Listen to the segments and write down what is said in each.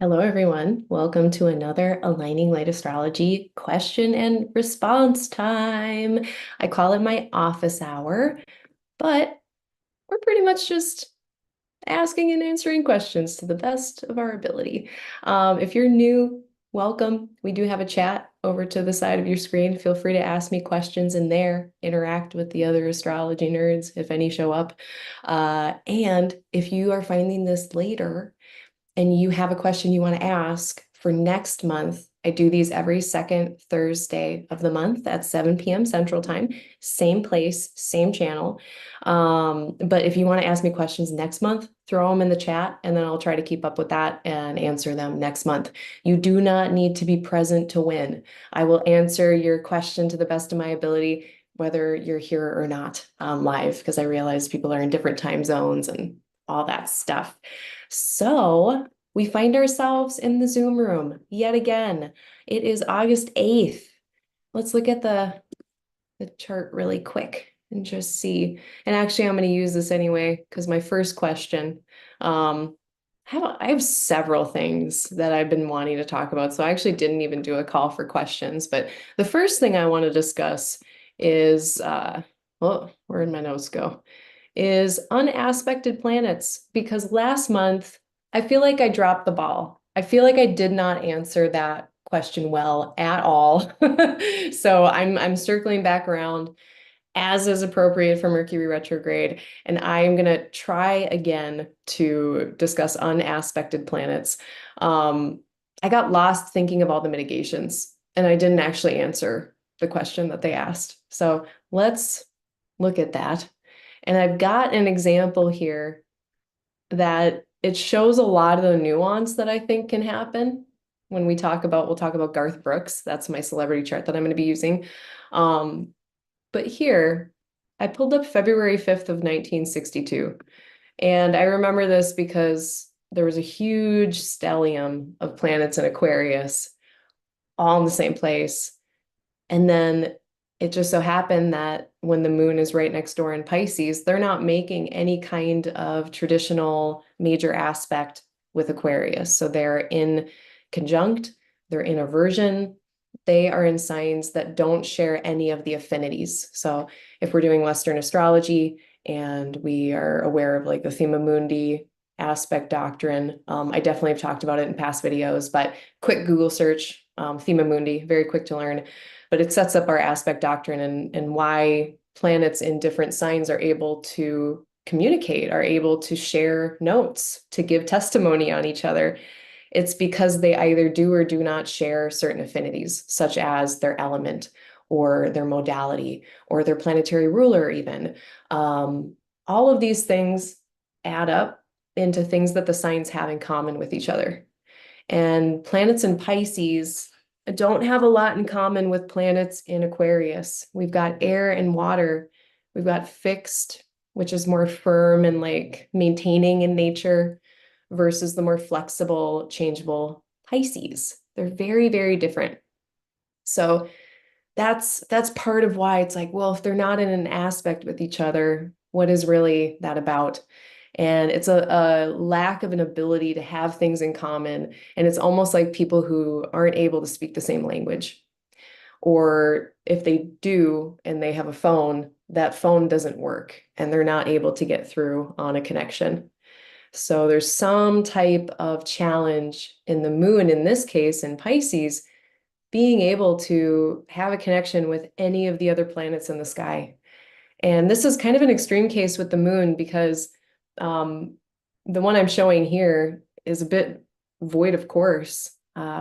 Hello, everyone. Welcome to another Aligning Light Astrology question and response time. I call it my office hour, but we're pretty much just asking and answering questions to the best of our ability. If you're new, welcome. We do have a chat over to the side of your screen. Feel free to ask me questions in there, interact with the other astrology nerds if any show up. And if you are finding this later, and you have a question you want to ask for next month, I do these every second Thursday of the month at 7 p.m. Central Time, same place, same channel. But if you want to ask me questions next month, throw them in the chat and then I'll try to keep up with that and answer them next month. You do not need to be present to win. I will answer your question to the best of my ability, whether you're here or not live, because I realize people are in different time zones and all that stuff. So we find ourselves in the Zoom room yet again. It is August 8th. Let's look at the chart really quick and just see. And actually, I'm going to use this anyway because my first question, I have several things that I've been wanting to talk about. So I actually didn't even do a call for questions. But the first thing I want to discuss is, oh, where did my notes go? Is unaspected planets, because last month I feel like I dropped the ball. I feel like I did not answer that question well at all. So I'm circling back around as is appropriate for Mercury retrograde, and I am going to try again to discuss unaspected planets. I got lost thinking of all the mitigations, and I didn't actually answer the question that they asked. So let's look at that. And I've got an example here that it shows a lot of the nuance that I think can happen when we'll talk about Garth Brooks. That's my celebrity chart that I'm going to be using. But here, I pulled up February 5th of 1962. And I remember this because there was a huge stellium of planets in Aquarius, all in the same place. And then it just so happened that when the moon is right next door in Pisces, they're not making any kind of traditional major aspect with Aquarius. So they're in conjunct, they're in aversion, they are in signs that don't share any of the affinities. So if we're doing Western astrology and we are aware of like the Thema Mundi aspect doctrine, I definitely have talked about it in past videos, but quick Google search, Thema Mundi, very quick to learn. But it sets up our aspect doctrine and why planets in different signs are able to communicate, are able to share notes, to give testimony on each other. It's because they either do or do not share certain affinities, such as their element or their modality or their planetary ruler even. All of these things add up into things that the signs have in common with each other. And planets in Pisces don't have a lot in common with planets in Aquarius. We've got air and water. We've got fixed, which is more firm and like maintaining in nature, versus the more flexible, changeable Pisces. They're very, very different. So that's part of why it's like, well, if they're not in an aspect with each other, what is really that about? And it's a lack of an ability to have things in common. And it's almost like people who aren't able to speak the same language. Or if they do and they have a phone, that phone doesn't work and they're not able to get through on a connection. So there's some type of challenge in the moon, in this case, in Pisces, being able to have a connection with any of the other planets in the sky. And this is kind of an extreme case with the moon because um, the one I'm showing here is a bit void of course,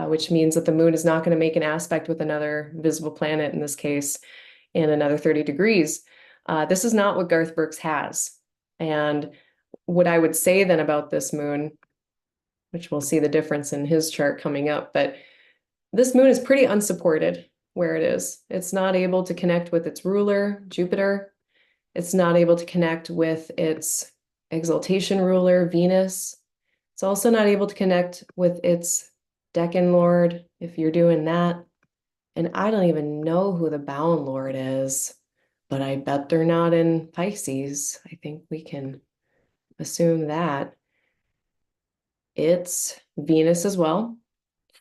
which means that the moon is not going to make an aspect with another visible planet, in this case, in another 30 degrees. This is not what Garth Brooks has. And what I would say then about this moon, which we'll see the difference in his chart coming up, but this moon is pretty unsupported where it is. It's not able to connect with its ruler, Jupiter. It's not able to connect with its exaltation ruler, Venus. It's also not able to connect with its Decan Lord, if you're doing that. And I don't even know who the Bound Lord is, but I bet they're not in Pisces. I think we can assume that. It's Venus as well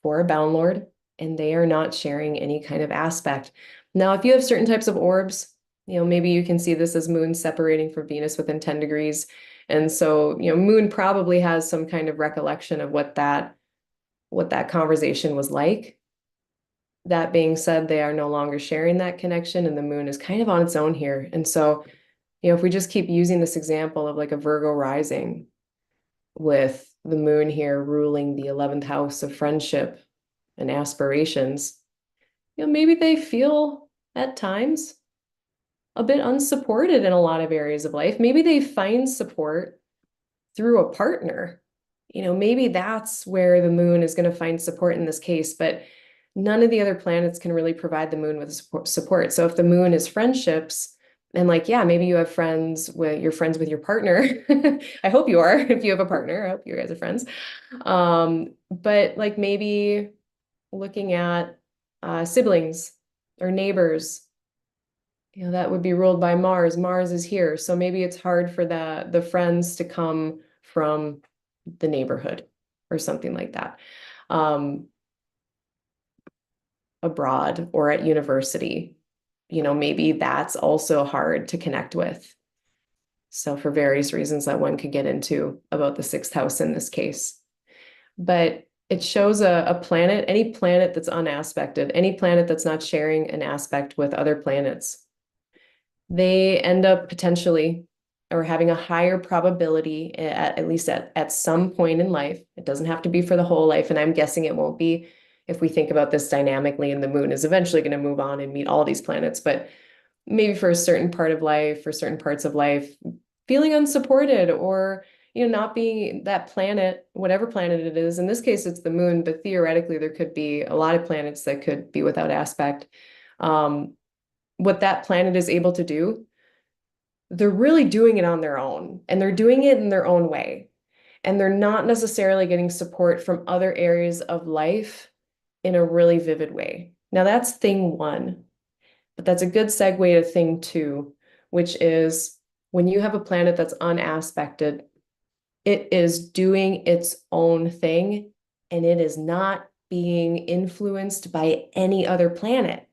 for a bound lord, and they are not sharing any kind of aspect. Now, if you have certain types of orbs, maybe you can see this as moon separating from Venus within 10 degrees. And so, moon probably has some kind of recollection of what that conversation was like. That being said, they are no longer sharing that connection, and the moon is kind of on its own here. And so, if we just keep using this example of like a Virgo rising with the moon here ruling the 11th house of friendship and aspirations, maybe they feel at times a bit unsupported in a lot of areas of life. Maybe they find support through a partner. Maybe that's where the moon is going to find support in this case, but none of the other planets can really provide the moon with support. So if the moon is friendships, and like, yeah, maybe you have you're friends with your partner. I hope you are, if you have a partner. I hope you guys are friends. But like maybe looking at siblings or neighbors, that would be ruled by Mars. Mars is here. So maybe it's hard for the friends to come from the neighborhood or something like that. Abroad or at university, maybe that's also hard to connect with. So for various reasons that one could get into about the sixth house in this case. But it shows a planet, any planet that's unaspected, any planet that's not sharing an aspect with other planets, they end up potentially or having a higher probability at least at some point in life. It doesn't have to be for the whole life, and I'm guessing it won't be if we think about this dynamically, and the moon is eventually going to move on and meet all these planets, but maybe for a certain part of life, for certain parts of life, feeling unsupported or not being that planet, whatever planet it is. In this case, it's the moon, but theoretically, there could be a lot of planets that could be without aspect. What that planet is able to do, they're really doing it on their own, and they're doing it in their own way. And they're not necessarily getting support from other areas of life in a really vivid way. Now, that's thing one, but that's a good segue to thing two, which is when you have a planet that's unaspected, it is doing its own thing, and it is not being influenced by any other planet.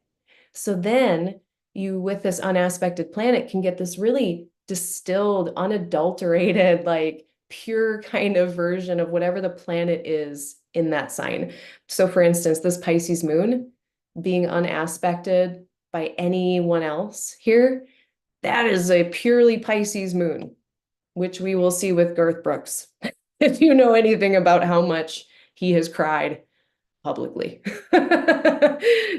So then you, with this unaspected planet, can get this really distilled, unadulterated, like pure kind of version of whatever the planet is in that sign. So for instance, this Pisces moon being unaspected by anyone else here, that is a purely Pisces moon, which we will see with Garth Brooks. If you know anything about how much he has cried publicly.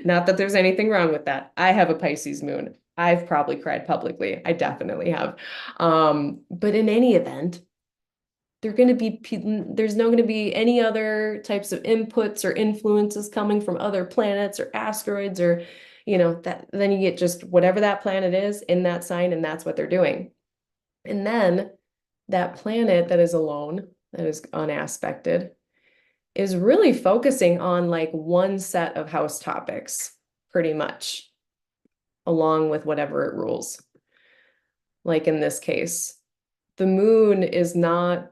Not that there's anything wrong with that. I have a Pisces moon. I've probably cried publicly. I definitely have. But in any event, there's no going to be any other types of inputs or influences coming from other planets or asteroids or, that then you get just whatever that planet is in that sign, and that's what they're doing. And then that planet that is alone, that is unaspected, is really focusing on like one set of house topics, pretty much, along with whatever it rules. Like in this case, the moon is not,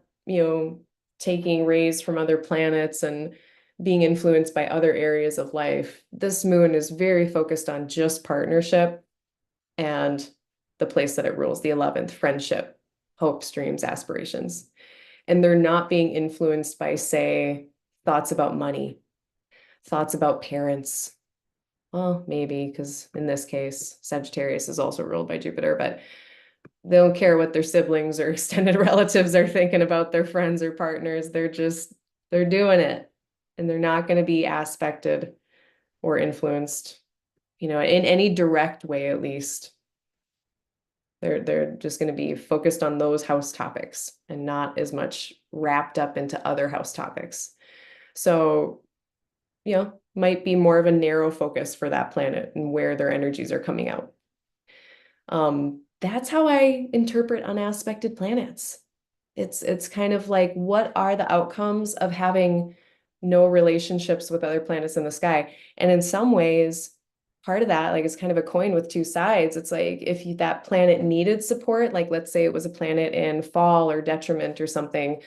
taking rays from other planets and being influenced by other areas of life. This moon is very focused on just partnership and the place that it rules, the 11th, friendship, hopes, dreams, aspirations. And they're not being influenced by, say, thoughts about money, thoughts about parents. Well, maybe, because in this case, Sagittarius is also ruled by Jupiter, but they don't care what their siblings or extended relatives are thinking about their friends or partners. They're doing it. And they're not going to be aspected or influenced, in any direct way, at least. They're just going to be focused on those house topics and not as much wrapped up into other house topics. So, might be more of a narrow focus for that planet and where their energies are coming out. That's how I interpret unaspected planets. It's kind of like, what are the outcomes of having no relationships with other planets in the sky? And in some ways, part of that, like, it's kind of a coin with two sides. It's like if that planet needed support, like let's say it was a planet in fall or detriment or something,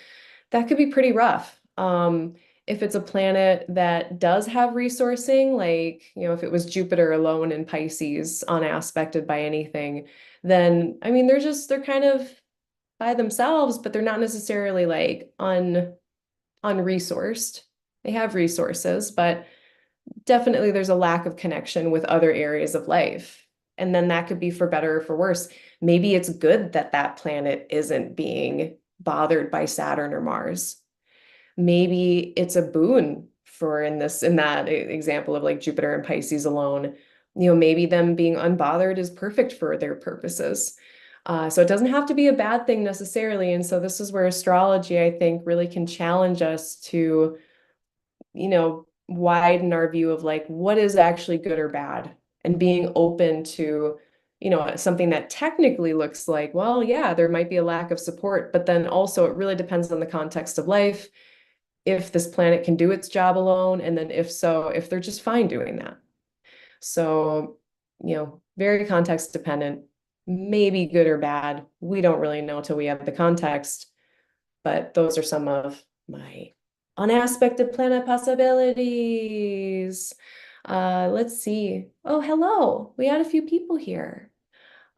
that could be pretty rough. If it's a planet that does have resourcing, like, if it was Jupiter alone in Pisces, unaspected by anything, then, I mean, they're kind of by themselves, but they're not necessarily like unresourced. They have resources, but definitely there's a lack of connection with other areas of life. And then that could be for better or for worse. Maybe it's good that that planet isn't being bothered by Saturn or Mars. Maybe it's a boon for in that example of like Jupiter and Pisces alone. Maybe them being unbothered is perfect for their purposes. So it doesn't have to be a bad thing necessarily. And so this is where astrology, I think, really can challenge us to, widen our view of like what is actually good or bad, and being open to, something that technically looks like, well, yeah, there might be a lack of support, but then also it really depends on the context of life, if this planet can do its job alone, and then if so, if they're just fine doing that. So, very context dependent, maybe good or bad. We don't really know till we have the context, but those are some of my unaspected planet possibilities. Let's see. Oh, hello. We had a few people here.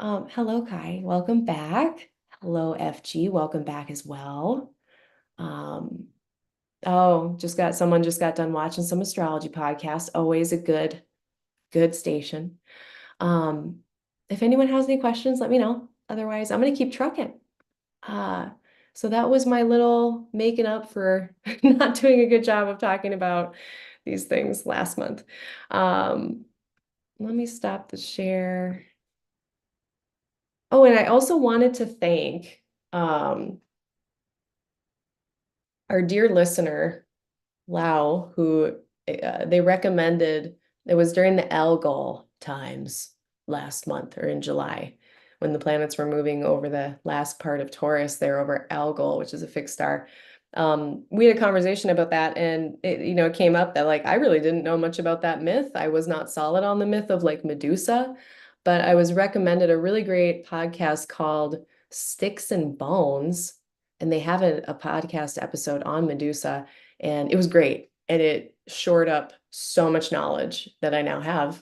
Hello, Kai. Welcome back. Hello, FG. Welcome back as well. Oh, someone just got done watching some astrology podcast. Always a good station. Um, if anyone has any questions, let me know. Otherwise, I'm gonna keep trucking. Uh, so that was my little making up for not doing a good job of talking about these things last month. Let me stop the share. Oh, and I also wanted to thank our dear listener, Lau, who they recommended. It was during the Algol times last month or in July, when the planets were moving over the last part of Taurus there over Algol, which is a fixed star. We had a conversation about that, and it came up that like I really didn't know much about that myth. I was not solid on the myth of like Medusa, but I was recommended a really great podcast called Sticks and Bones, and they have a podcast episode on Medusa, and it was great. And it shored up so much knowledge that I now have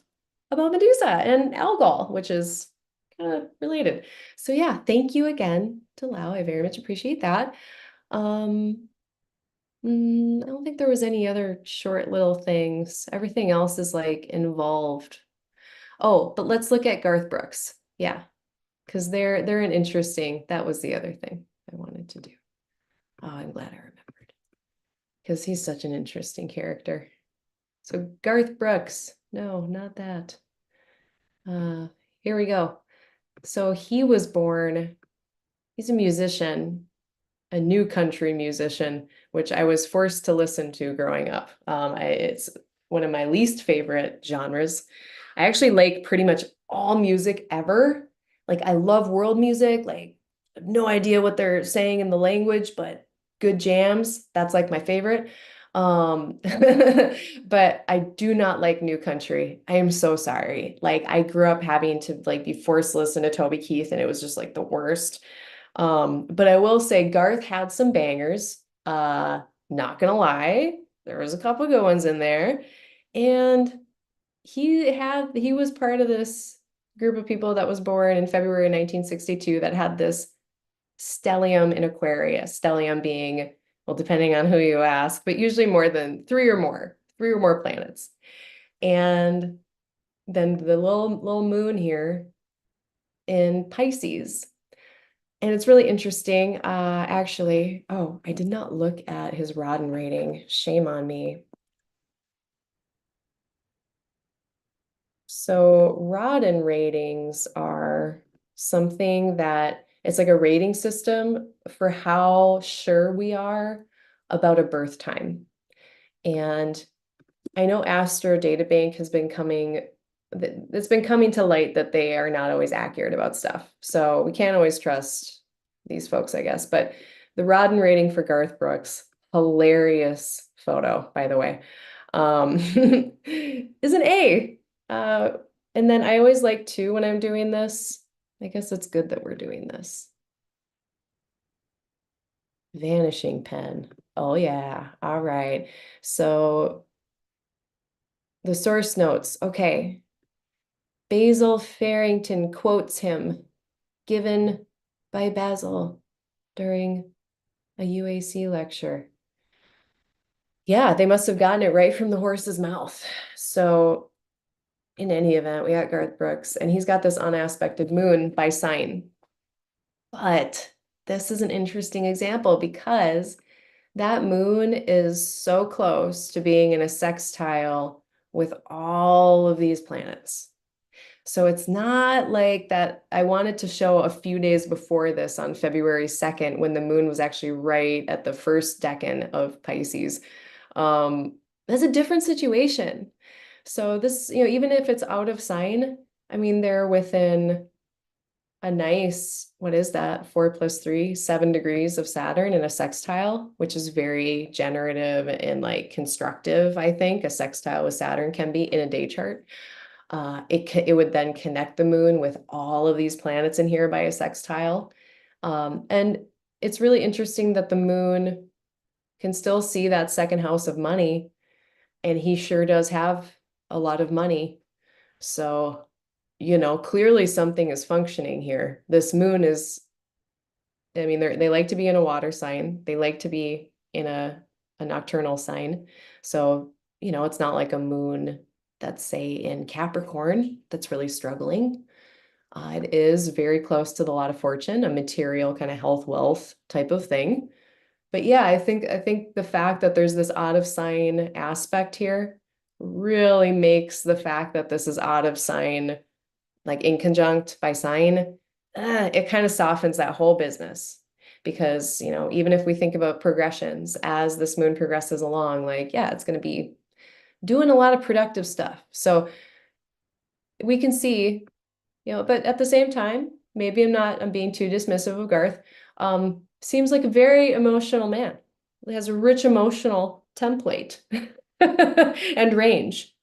about Medusa and Algol, which is kind of related. So yeah, thank you again to Lau. I very much appreciate that. I don't think there was any other short little things. Everything else is like involved. Oh, but let's look at Garth Brooks. Yeah, because they're an interesting, that was the other thing I wanted to do. Oh, I'm glad I remembered, because he's such an interesting character. So Garth Brooks, no, not that. Here we go. So he was born, he's a musician, a new country musician, which I was forced to listen to growing up. It's one of my least favorite genres. I actually like pretty much all music ever. Like I love world music, like I have no idea what they're saying in the language, but good jams, that's like my favorite. But I do not like new country. I am so sorry. Like I grew up having to like be forced to listen to Toby Keith, and it was just like the worst. But I will say Garth had some bangers. Not gonna lie, there was a couple good ones in there. And he was part of this group of people that was born in February 1962 that had this stellium in Aquarius. Stellium being, well, depending on who you ask, but usually more than three or more planets. And then the little moon here in Pisces. And it's really interesting, actually. Oh, I did not look at his Rodden rating. Shame on me. So Rodden ratings are something that it's like a rating system for how sure we are about a birth time. And I know Astro Databank has been it's been coming to light that they are not always accurate about stuff. So we can't always trust these folks, I guess. But the Rodden rating for Garth Brooks, hilarious photo, by the way, is an A. Uh, and then I always like too, when I'm doing this, I guess it's good that we're doing this. Vanishing pen. Oh yeah. All right. So the source notes. Okay. Basil Farrington quotes him, given by Basil during a UAC lecture. Yeah, they must have gotten it right from the horse's mouth. So in any event, we got Garth Brooks, and he's got this unaspected moon by sign. But this is an interesting example because that moon is so close to being in a sextile with all of these planets. So it's not like that. I wanted to show a few days before this on February 2nd when the moon was actually right at the first decan of Pisces. That's a different situation. So this, even if it's out of sign, I mean, they're within a nice, what is that? 4 + 3, 7 degrees of Saturn in a sextile, which is very generative and like constructive, I think. A sextile with Saturn can be in a day chart. It would then connect the moon with all of these planets in here by a sextile. And it's really interesting that the moon can still see that second house of money, and he sure does have a lot of money. So, clearly something is functioning here. This moon is, I mean, they like to be in a water sign. They like to be in a nocturnal sign. So, it's not like a moon that's, say, in Capricorn that's really struggling. It is very close to the lot of fortune, a material kind of health, wealth type of thing. But yeah, I think the fact that there's this out of sign aspect here really makes the fact that this is out of sign, like in conjunct by sign, it kind of softens that whole business. Because, even if we think about progressions as this moon progresses along, like, yeah, it's going to be doing a lot of productive stuff. So we can see, but at the same time, maybe I'm being too dismissive of Garth. Seems like a very emotional man. He has a rich emotional template and range.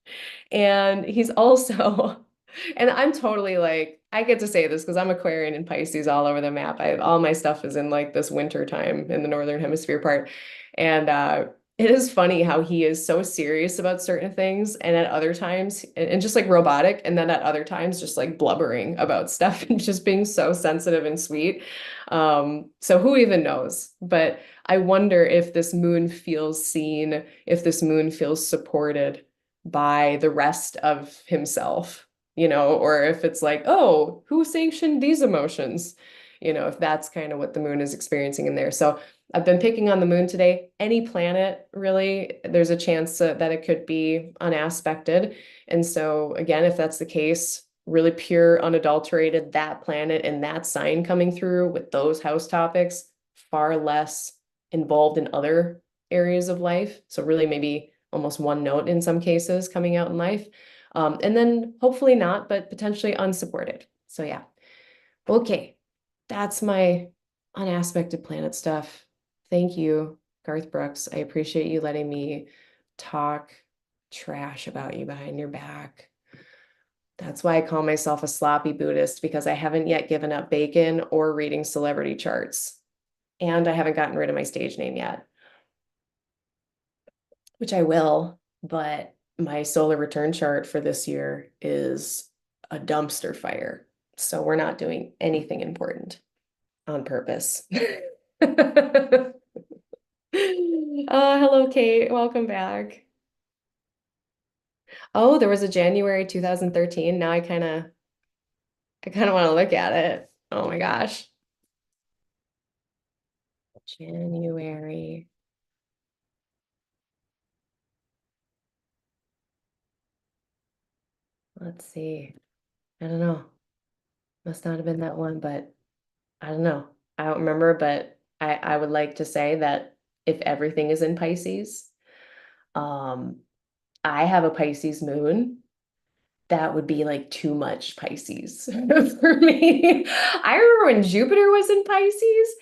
And he's also, and I'm totally like, I get to say this because I'm Aquarian and Pisces all over the map. All my stuff is in like this winter time in the Northern Hemisphere part. And it is funny how he is so serious about certain things and at other times, and just like robotic, and then at other times just like blubbering about stuff and just being so sensitive and sweet. So who even knows? But I wonder if this moon feels seen, if this moon feels supported by the rest of himself, or if it's like, oh, who sanctioned these emotions? If that's kind of what the moon is experiencing in there. So I've been picking on the moon today. Any planet, really, there's a chance that it could be unaspected. And so, again, if that's the case, really pure, unadulterated, that planet and that sign coming through with those house topics, far less involved in other areas of life. So, really, maybe almost one note in some cases coming out in life. And then hopefully not, but potentially unsupported. So, yeah. Okay. That's my unaspected planet stuff. Thank you, Garth Brooks. I appreciate you letting me talk trash about you behind your back. That's why I call myself a sloppy Buddhist, because I haven't yet given up bacon or reading celebrity charts. And I haven't gotten rid of my stage name yet, which I will, but my solar return chart for this year is a dumpster fire. So we're not doing anything important on purpose. Hello, Kate. Welcome back. Oh, there was a January 2013. Now I kind of want to look at it. Oh my gosh. January. Let's see. I don't know. Must not have been that one, but I don't know. I don't remember, but I would like to say that if everything is in Pisces, um, I have a Pisces moon. That would be like too much Pisces for me. I remember when Jupiter was in Pisces.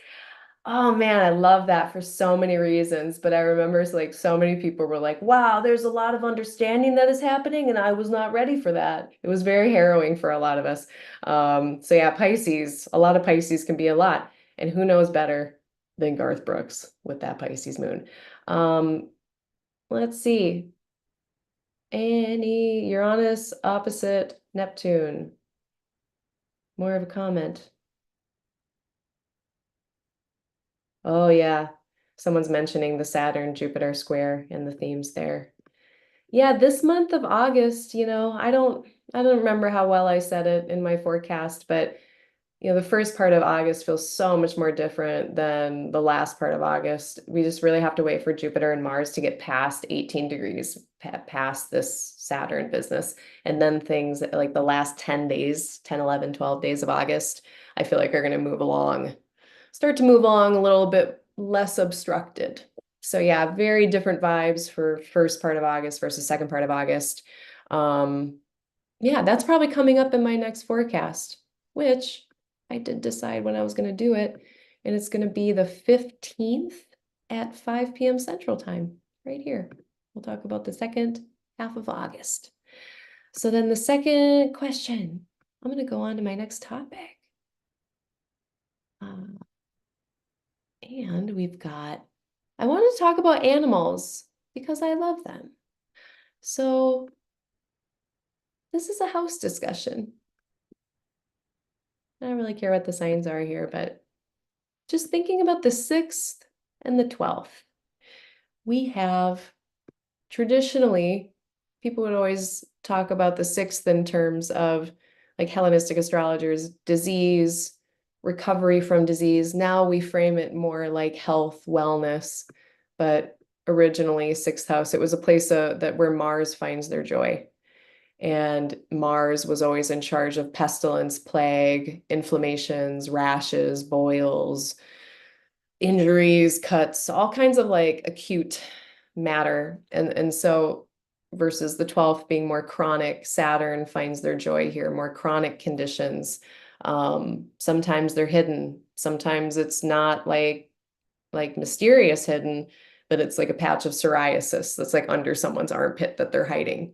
Oh man, I love that for so many reasons. But I remember like so many people were like, wow, there's a lot of understanding that is happening, and I was not ready for that. It was very harrowing for a lot of us. So yeah, Pisces, a lot of Pisces can be a lot. And who knows better than Garth Brooks with that Pisces moon. Let's see. Any Uranus opposite Neptune. More of a comment. Oh yeah. Someone's mentioning the Saturn-Jupiter square and the themes there. Yeah, this month of August, I don't remember how well I said it in my forecast, but the first part of August feels so much more different than the last part of August. We just really have to wait for Jupiter and Mars to get past 18 degrees, past this Saturn business. And then things like the last 10 days, 10, 11, 12 days of August, I feel like are going to start to move along a little bit less obstructed. So yeah, very different vibes for first part of August versus second part of August. Yeah, that's probably coming up in my next forecast, which I did decide when I was going to do it. And it's going to be the 15th at 5 p.m. Central Time, right here. We'll talk about the second half of August. So then the second question, I'm going to go on to my next topic. And I wanted to talk about animals because I love them. So this is a house discussion. I don't really care what the signs are here, but just thinking about the 6th and the 12th, we have traditionally, people would always talk about the 6th in terms of like Hellenistic astrologers, disease, recovery from disease. Now we frame it more like health, wellness, but originally 6th house, it was a place where Mars finds their joy. And Mars was always in charge of pestilence, plague, inflammations, rashes, boils, injuries, cuts, all kinds of like acute matter. And so versus the 12th being more chronic, Saturn finds their joy here, more chronic conditions. Sometimes they're hidden. Sometimes it's not like mysterious hidden, but it's like a patch of psoriasis that's like under someone's armpit that they're hiding,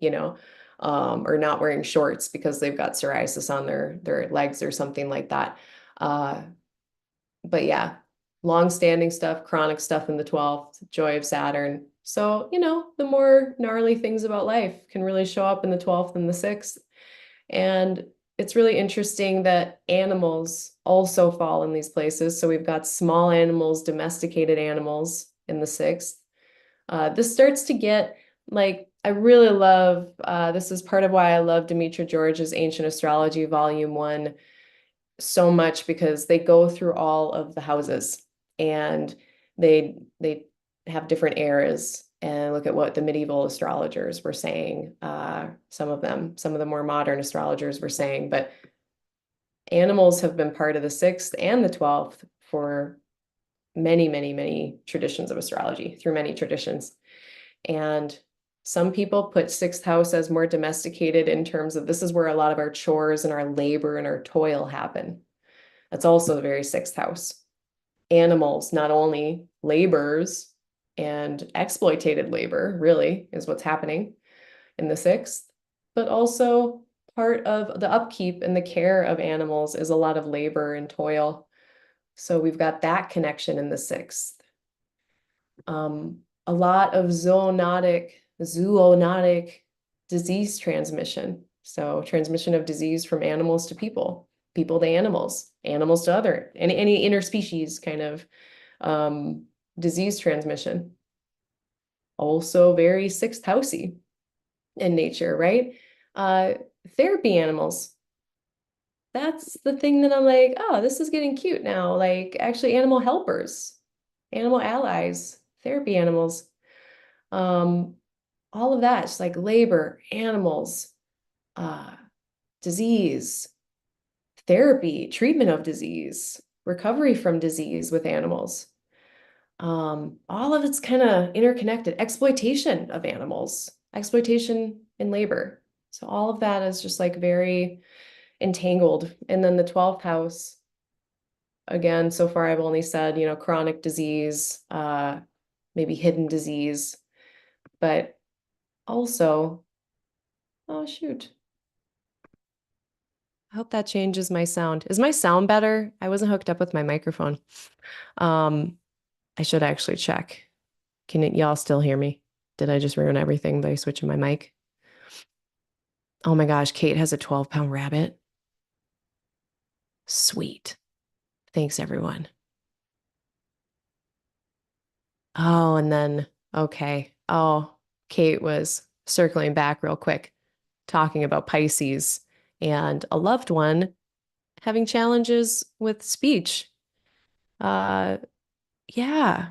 or not wearing shorts because they've got psoriasis on their legs or something like that. But yeah, long-standing stuff, chronic stuff in the 12th, joy of Saturn. So, the more gnarly things about life can really show up in the 12th and the 6th. And it's really interesting that animals also fall in these places. So we've got small animals, domesticated animals in the 6th. This starts to get like, I really love, this is part of why I love Demetra George's Ancient Astrology, Volume 1 so much, because they go through all of the houses and they have different eras and look at what the medieval astrologers were saying. Some of the more modern astrologers were saying, but animals have been part of the 6th and the 12th for many, many, many traditions of astrology, through many traditions. And some people put 6th house as more domesticated in terms of this is where a lot of our chores and our labor and our toil happen. That's also the very 6th house. Animals, not only laborers and exploitated labor, really, is what's happening in the 6th, but also part of the upkeep and the care of animals is a lot of labor and toil. So we've got that connection in the 6th. A lot of zoonotic disease transmission. So transmission of disease from animals to people, people to animals, animals to other, any interspecies kind of disease transmission. Also very 6th housey in nature, right? Therapy animals. That's the thing that I'm like, oh, this is getting cute now. Like actually animal helpers, animal allies, therapy animals. All of that, just like labor, animals, disease, therapy, treatment of disease, recovery from disease with animals. All of it's kind of interconnected. Exploitation of animals, exploitation in labor. So all of that is just like very entangled. And then the 12th house, again, so far I've only said, chronic disease, maybe hidden disease, but also, oh shoot. I hope that changes my sound. Is my sound better? I wasn't hooked up with my microphone. I should actually check. Can y'all still hear me? Did I just ruin everything by switching my mic? Oh my gosh, Kate has a 12-pound rabbit. Sweet. Thanks, everyone. Oh, and then, okay. Oh, Kate was circling back real quick, talking about Pisces and a loved one having challenges with speech. Uh, yeah,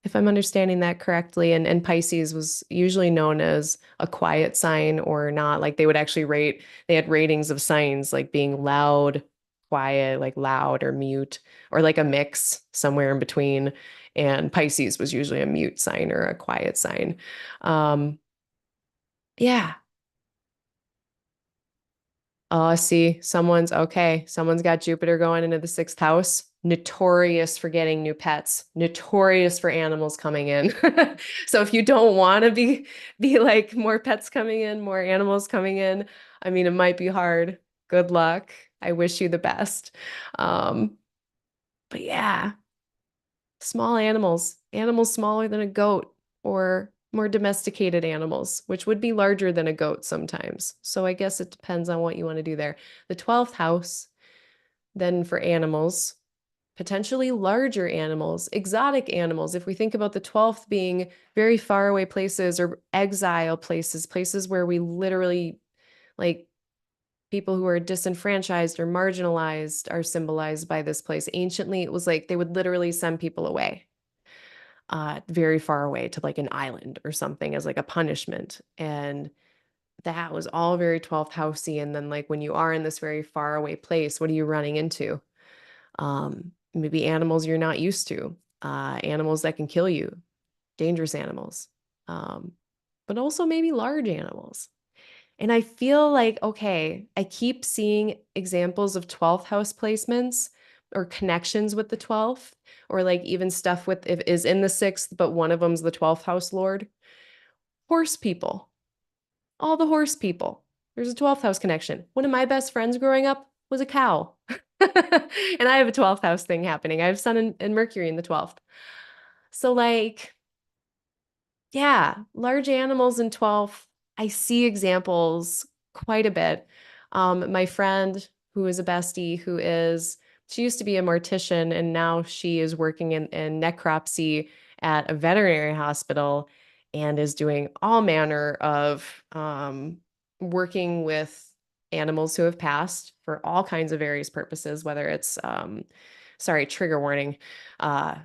if I'm understanding that correctly. And Pisces was usually known as a quiet sign or not. Like they would actually they had ratings of signs like being loud, quiet, like loud or mute, or like a mix somewhere in between. And Pisces was usually a mute sign or a quiet sign. Um, yeah. Oh, see, someone's got Jupiter going into the sixth house. Notorious for getting new pets, notorious for animals coming in. So if you don't want to be like more pets coming in, more animals coming in, I mean, it might be hard. Good luck. I wish you the best. Um, but yeah, small animals, animals smaller than a goat or more domesticated animals, which would be larger than a goat sometimes. So I guess it depends on what you want to do there. The 12th house, then for animals, potentially larger animals, exotic animals. If we think about the 12th being very far away places or exile places, places where we literally like people who are disenfranchised or marginalized are symbolized by this place. Anciently, it was like they would literally send people away very far away to like an island or something as like a punishment. And that was all very 12th housey. And then like when you are in this very far away place, what are you running into? Maybe animals you're not used to, animals that can kill you, dangerous animals, um, but also maybe large animals. And I feel like, okay, I keep seeing examples of 12th house placements or connections with the 12th, or like even stuff with if is in the sixth, but one of them's the 12th house lord. Horse people, all the horse people. There's a 12th house connection. One of my best friends growing up was a cow. And I have a 12th house thing happening. I have Sun and Mercury in the 12th. So, like, yeah, large animals in 12th. I see examples quite a bit. My friend who is a bestie, she used to be a mortician and now she is working in necropsy at a veterinary hospital and is doing all manner of working with animals who have passed for all kinds of various purposes, whether it's, sorry, trigger warning, uh,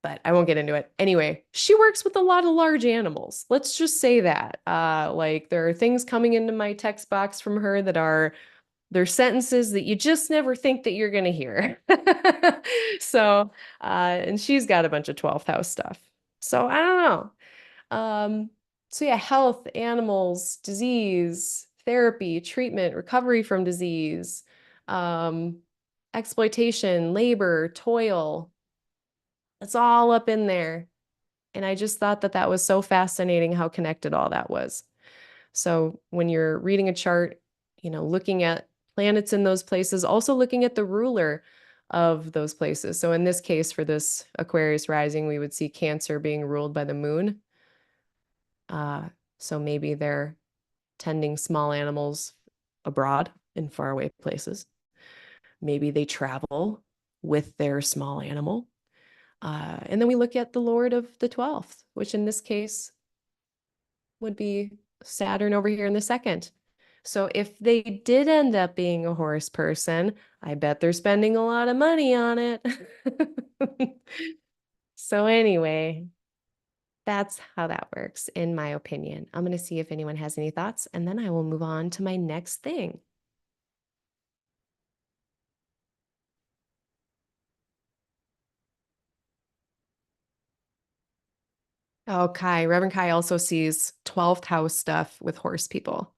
but I won't get into it. Anyway, she works with a lot of large animals. Let's just say that. Like there are things coming into my text box from her that are they're sentences that you just never think that you're gonna hear. So, and she's got a bunch of 12th house stuff. So I don't know. So yeah, health, animals, disease, therapy, treatment, recovery from disease, um, exploitation, labor, toil. It's all up in there. And I just thought that that was so fascinating how connected all that was. So when you're reading a chart, looking at planets in those places, also looking at the ruler of those places. So in this case, for this Aquarius rising, we would see Cancer being ruled by the moon. So maybe they're tending small animals abroad in faraway places. Maybe they travel with their small animal. And then we look at the Lord of the 12th, which in this case would be Saturn over here in the second. So if they did end up being a horse person, I bet they're spending a lot of money on it. So anyway, that's how that works, in my opinion. I'm going to see if anyone has any thoughts, and then I will move on to my next thing. Oh, Reverend Kai also sees 12th house stuff with horse people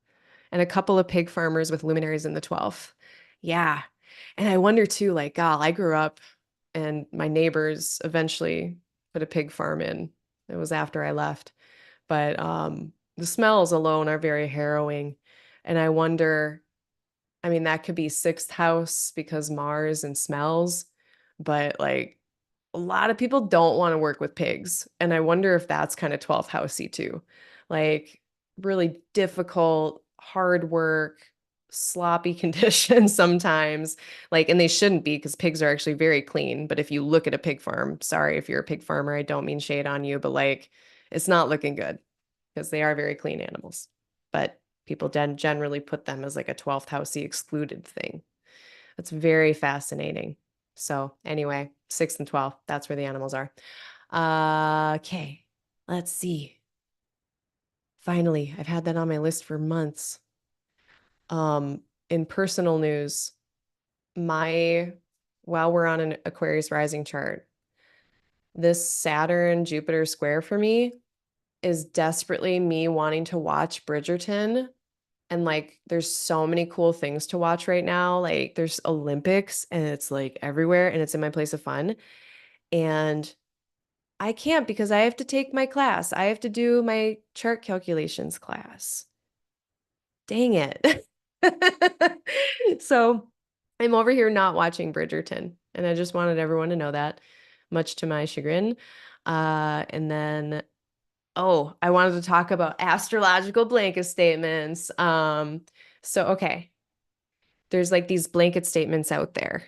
and a couple of pig farmers with luminaries in the 12th. Yeah. And I wonder too, like, God, I grew up and my neighbors eventually put a pig farm in. It was after I left. But the smells alone are very harrowing. And I wonder, I mean, that could be sixth house because Mars and smells, but like a lot of people don't want to work with pigs. And I wonder if that's kind of 12th housey too. Like really difficult, hard work, sloppy conditions sometimes. Like, and they shouldn't be because pigs are actually very clean. But if you look at a pig farm, sorry if you're a pig farmer, I don't mean shade on you, but like it's not looking good because they are very clean animals. But people generally put them as like a 12th housey excluded thing. It's very fascinating. So anyway, 6th and 12th, that's where the animals are. Okay, let's see. Finally, I've had that on my list for months. In personal news, my while we're on an Aquarius rising chart, this Saturn-Jupiter square for me is desperately me wanting to watch Bridgerton. And like, there's so many cool things to watch right now. Like, there's Olympics and it's like everywhere and it's in my place of fun. And I can't because I have to take my class. I have to do my chart calculations class. Dang it. So I'm over here not watching Bridgerton. And I just wanted everyone to know that, much to my chagrin. And then, oh, I wanted to talk about astrological blanket statements. So okay, there's like these blanket statements out there.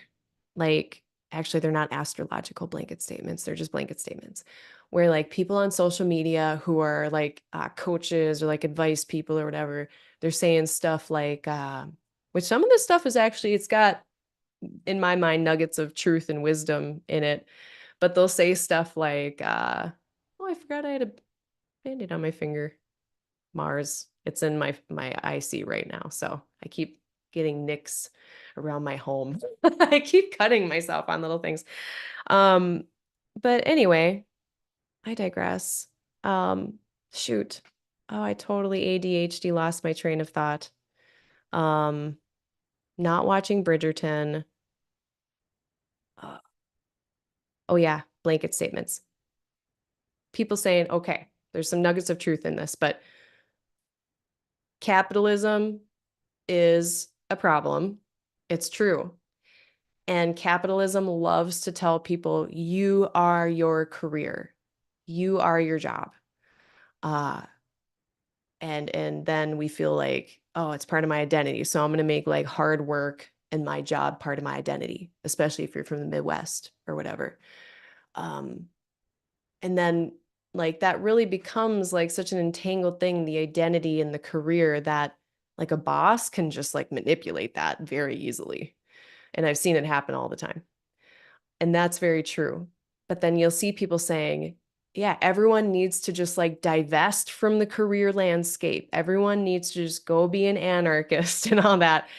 Like, actually, they're not astrological blanket statements, they're just blanket statements where like people on social media who are like coaches or like advice people or whatever, they're saying stuff like, which some of this stuff is actually, it's got, in my mind, nuggets of truth and wisdom in it. But they'll say stuff like, oh, I forgot I had a band-aid on my finger. Mars. It's in my IC right now. So I keep getting nicks around my home. I keep cutting myself on little things. Um, but anyway, I digress. Um, shoot. Oh, I totally ADHD lost my train of thought. Um, not watching Bridgerton. Uh, oh yeah, blanket statements. People saying, okay, there's some nuggets of truth in this, but capitalism is a problem. It's true. And capitalism loves to tell people you are your career, you are your job. Uh, and then we feel like, oh, it's part of my identity. So I'm gonna make like hard work and my job part of my identity, especially if you're from the Midwest or whatever. Um, and then like that really becomes like such an entangled thing, the identity and the career, that like a boss can just like manipulate that very easily. And I've seen it happen all the time. And that's very true. But then you'll see people saying, yeah, everyone needs to just like divest from the career landscape. Everyone needs to just go be an anarchist and all that.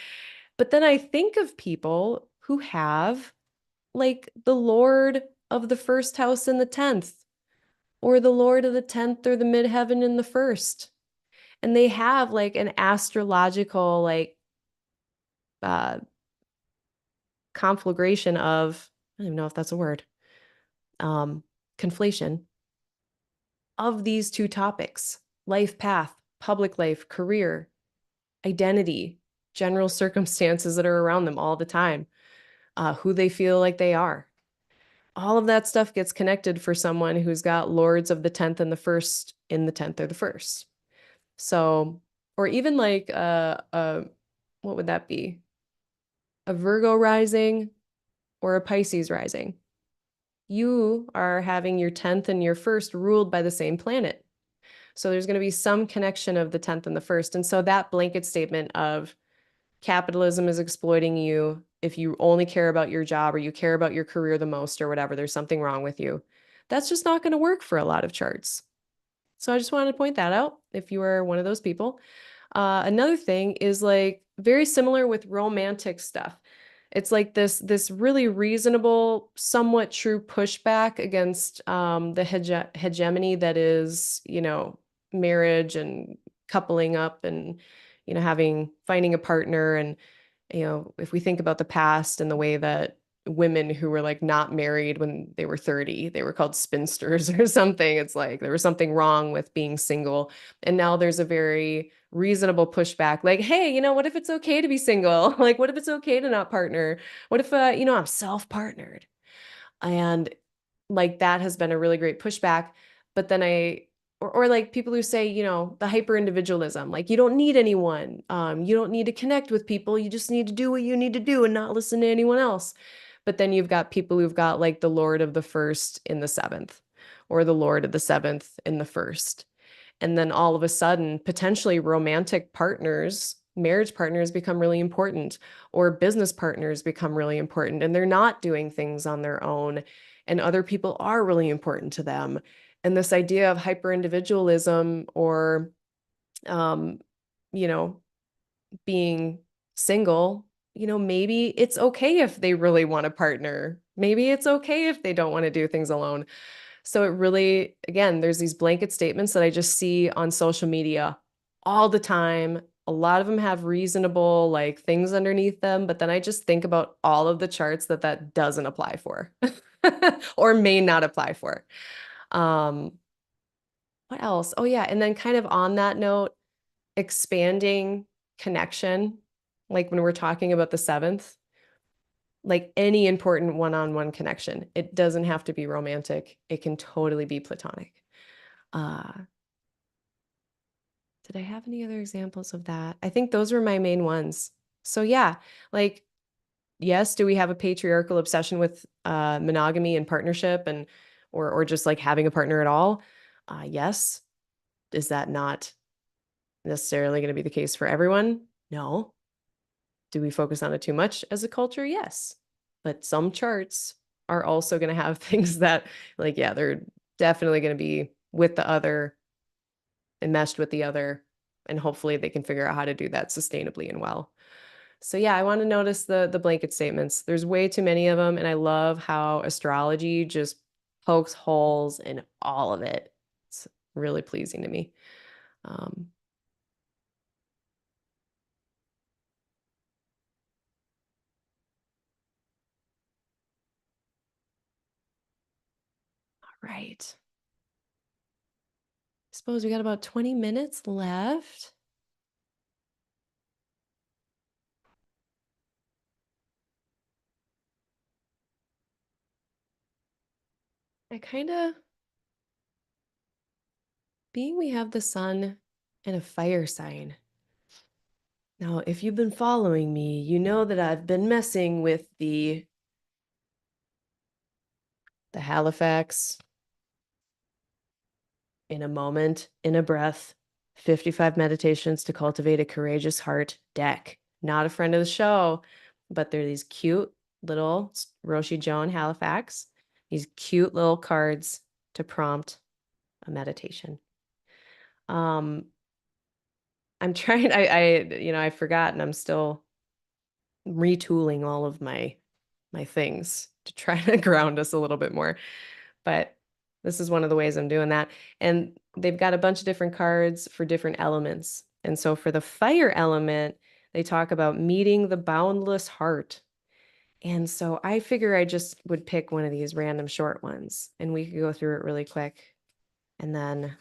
But then I think of people who have like the Lord of the first house in the 10th, or the Lord of the 10th or the midheaven in the first. And they have like an astrological like uh conflagration of, I don't even know if that's a word, um, conflation of these two topics: life path, public life, career, identity, general circumstances that are around them all the time, who they feel like they are. All of that stuff gets connected for someone who's got lords of the 10th and the first in the 10th or the first. So, or even like, what would that be? A Virgo rising or a Pisces rising. You are having your 10th and your first ruled by the same planet. So there's going to be some connection of the 10th and the first. And so that blanket statement of capitalism is exploiting you, if you only care about your job or you care about your career the most or whatever, there's something wrong with you. That's just not going to work for a lot of charts. So I just wanted to point that out if you are one of those people. Another thing is like very similar with romantic stuff. It's like this really reasonable, somewhat true pushback against the hegemony that is, marriage and coupling up and, finding a partner. And, if we think about the past and the way that women who were like not married when they were 30, they were called spinsters or something. It's like there was something wrong with being single. And now there's a very reasonable pushback, like, hey, what if it's okay to be single? Like, what if it's okay to not partner? What if, I'm self-partnered? And like that has been a really great pushback. But then or like people who say, you know, the hyper individualism, like you don't need anyone. You don't need to connect with people. You just need to do what you need to do and not listen to anyone else. But then you've got people who've got like the Lord of the first in the seventh, or the Lord of the seventh in the first. And then all of a sudden, potentially romantic partners, marriage partners become really important, or business partners become really important, and they're not doing things on their own, and other people are really important to them. And this idea of hyper individualism, or, um, you know, being single, you know, maybe it's okay if they really want a partner. Maybe it's okay if they don't want to do things alone. So it really, again, there's these blanket statements that I just see on social media all the time. A lot of them have reasonable like things underneath them, but then I just think about all of the charts that that doesn't apply for or may not apply for. Um, what else? Oh yeah, and then kind of on that note, expanding connection, like when we're talking about the seventh, like any important one-on-one connection. It doesn't have to be romantic. It can totally be platonic. Uh, did I have any other examples of that? I think those were my main ones. So yeah, like, yes, do we have a patriarchal obsession with monogamy and partnership, and or just like having a partner at all? Yes. Is that not necessarily going to be the case for everyone? No. Do we focus on it too much as a culture? Yes. But some charts are also going to have things that, like, yeah, they're definitely going to be with the other, enmeshed with the other, and hopefully they can figure out how to do that sustainably and well. So yeah, I want to notice the blanket statements. There's way too many of them, and I love how astrology just pokes holes in all of it. It's really pleasing to me. Um, all right. I suppose we got about 20 minutes left. I kind of, being we have the sun and a fire sign. Now, if you've been following me, you know that I've been messing with the Halifax in a moment, in a breath, 55 meditations to cultivate a courageous heart deck. Not a friend of the show, but they're these cute little Roshi Joan Halifax, these cute little cards to prompt a meditation. Um, I'm trying, I've forgotten. I'm still retooling all of my things to try to ground us a little bit more. But this is one of the ways I'm doing that. And they've got a bunch of different cards for different elements. And so for the fire element, they talk about meeting the boundless heart. And so I figure I just would pick one of these random short ones and we could go through it really quick. And then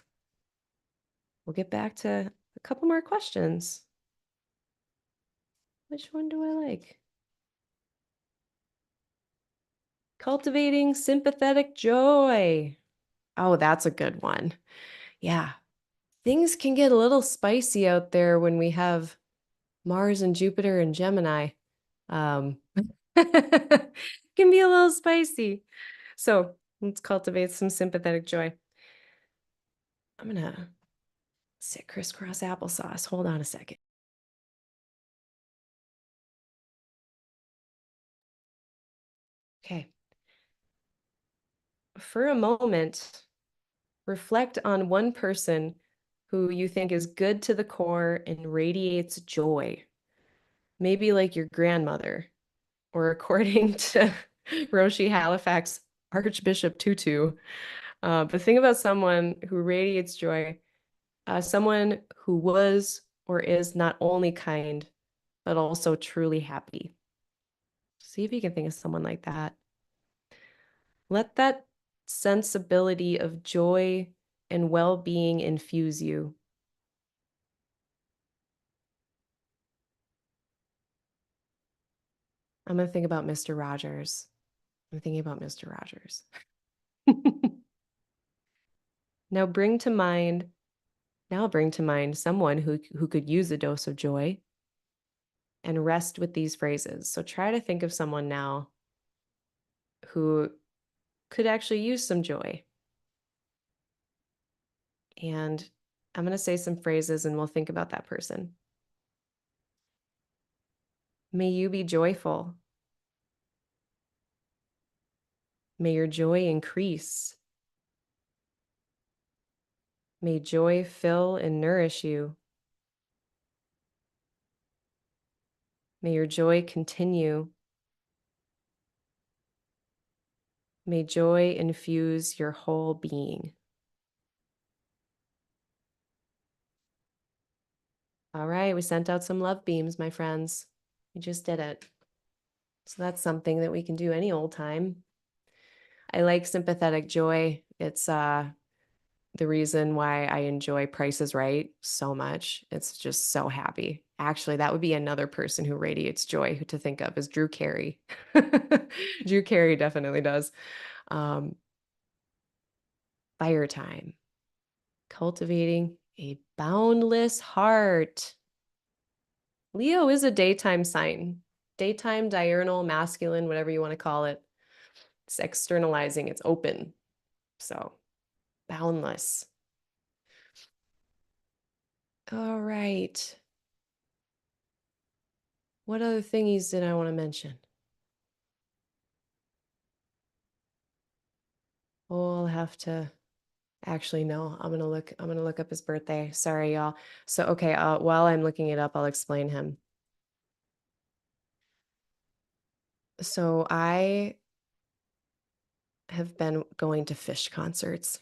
we'll get back to a couple more questions. Which one do I like? Cultivating sympathetic joy. Oh, that's a good one. Yeah. Things can get a little spicy out there when we have Mars and Jupiter and Gemini. Um, can be a little spicy. So let's cultivate some sympathetic joy. I'm gonna sit crisscross applesauce. Hold on a second. Okay. For a moment, reflect on one person who you think is good to the core and radiates joy. Maybe like your grandmother, or according to Roshi Halifax, Archbishop Tutu. But think about someone who radiates joy, someone who was or is not only kind, but also truly happy. See if you can think of someone like that. Let that sensibility of joy and well-being infuse you. I'm going to think about Mr. Rogers. I'm thinking about Mr. Rogers. Now bring to mind, now bring to mind someone who could use a dose of joy and rest with these phrases. So try to think of someone now who could actually use some joy. And I'm going to say some phrases and we'll think about that person. May you be joyful. May your joy increase. May joy fill and nourish you. May your joy continue. May joy infuse your whole being. All right, we sent out some love beams, my friends. We just did it. So that's something that we can do any old time. I like sympathetic joy. It's the reason why I enjoy Price is Right so much. It's just so happy. Actually, that would be another person who radiates joy to think of is Drew Carey. Drew Carey definitely does. Um, Fire time. Cultivating a boundless heart. Leo is a daytime sign. Daytime, diurnal, masculine, whatever you want to call it. It's externalizing, it's open. So, boundless. All right. What other thingies did I want to mention? Oh, I'll have to actually no. I'm gonna look up his birthday. Sorry, y'all. So okay, while I'm looking it up, I'll explain him. So I have been going to fish concerts.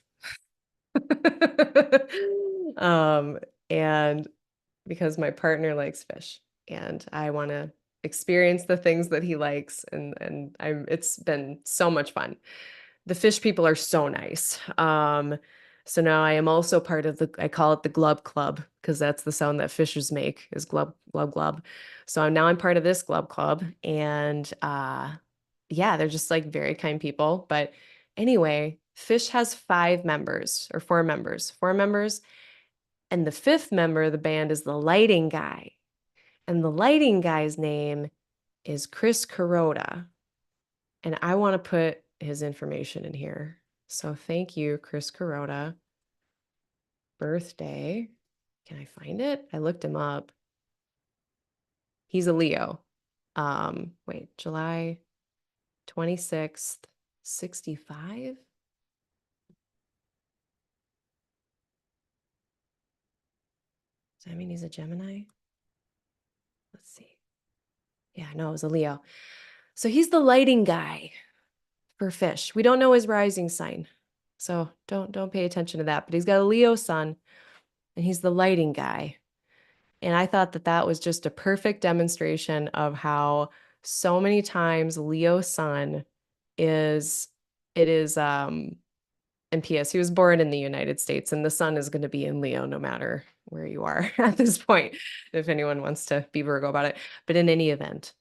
Um, and because my partner likes fish and I want to experience the things that he likes and it's been so much fun. The fish people are so nice. So now I am also part of I call it the Glub Club because that's the sound that fishers make is glub, glub, glub. So now I'm part of this Glub Club and yeah, they're just like very kind people. But anyway, Fish has four members. And the fifth member of the band is the lighting guy. And the lighting guy's name is Chris Kuroda. And I want to put his information in here. So thank you, Chris Kuroda. Birthday. Can I find it? I looked him up. He's a Leo. Wait, July 26th, 65? Does that mean he's a Gemini? Let's see. Yeah, no, it was a Leo. So he's the lighting guy for Fish. We don't know his rising sign. So don't pay attention to that, but he's got a Leo sun and he's the lighting guy. And I thought that that was just a perfect demonstration of how so many times Leo sun is it is and PS, he was born in the United States and the sun is going to be in Leo no matter where you are at this point, if anyone wants to be Virgo about it. But in any event,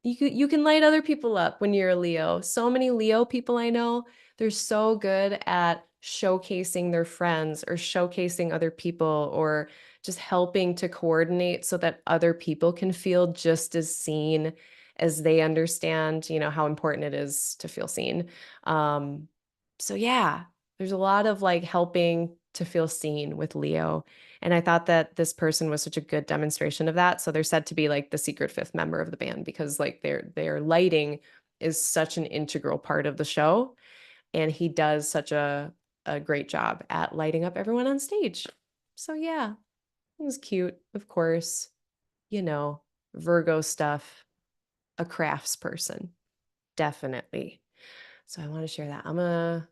you can light other people up when you're a Leo. So many Leo people I know, they're so good at showcasing their friends or showcasing other people or just helping to coordinate so that other people can feel just as seen as they understand, how important it is to feel seen. So yeah, there's a lot of like helping to feel seen with Leo. And I thought that this person was such a good demonstration of that. So they're said to be like the secret fifth member of the band because like their lighting is such an integral part of the show. And he does such a great job at lighting up everyone on stage. So yeah, it was cute, of course. Virgo stuff, a crafts person, definitely. So I want to share that. I'm gonna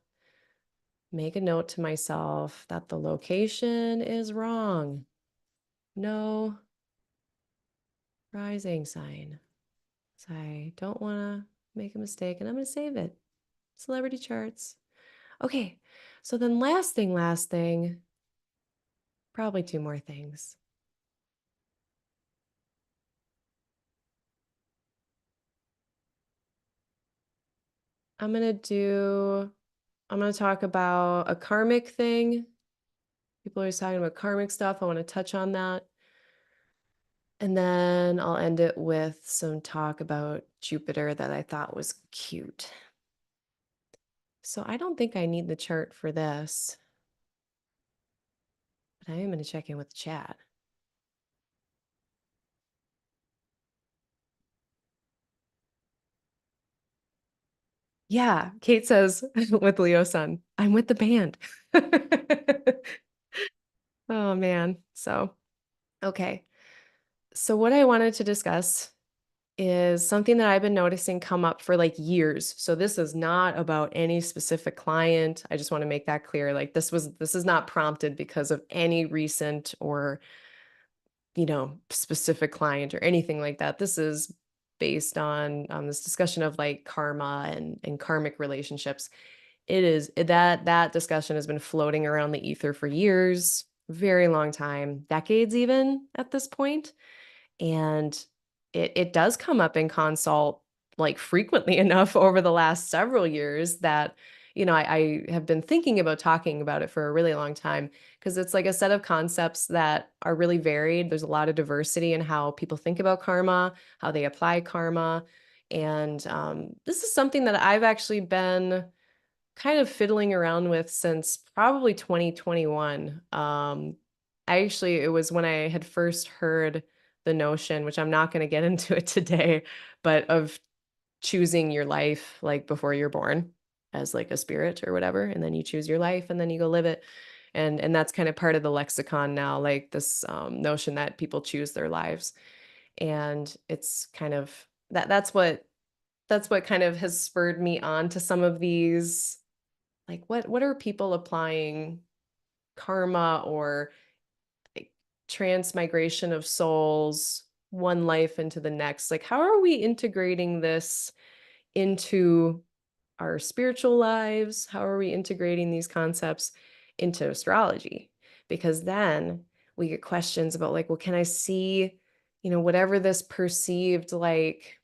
make a note to myself that the location is wrong. No rising sign. So I don't want to make a mistake and I'm going to save it. Celebrity charts. Okay. So then last thing, probably two more things. I'm going to talk about a karmic thing. People are always talking about karmic stuff. I want to touch on that. And then I'll end it with some talk about Jupiter that I thought was cute. So I don't think I need the chart for this, but I am going to check in with the chat. Yeah, Kate says with Leo Sun, I'm with the band. Oh man. So, okay. So what I wanted to discuss is something that I've been noticing come up for like years. So this is not about any specific client. I just want to make that clear. Like this is not prompted because of any recent or, specific client or anything like that. This is based on this discussion of like karma and karmic relationships. It is that discussion has been floating around the ether for years, very long time, decades even at this point. And it does come up in consult like frequently enough over the last several years that, I have been thinking about talking about it for a really long time because it's like a set of concepts that are really varied. There's a lot of diversity in how people think about karma, how they apply karma. And this is something that I've actually been kind of fiddling around with since probably 2021. It was when I had first heard the notion, which I'm not going to get into it today, but of choosing your life like before you're born as like a spirit or whatever, and then you choose your life and then you go live it. And that's kind of part of the lexicon now, like this notion that people choose their lives. And it's kind of that's what kind of has spurred me on to some of these, like what are people applying karma or like transmigration of souls, one life into the next? Like how are we integrating this into our spiritual lives? How are we integrating these concepts into astrology? Because then we get questions about like, well, can I see, whatever this perceived like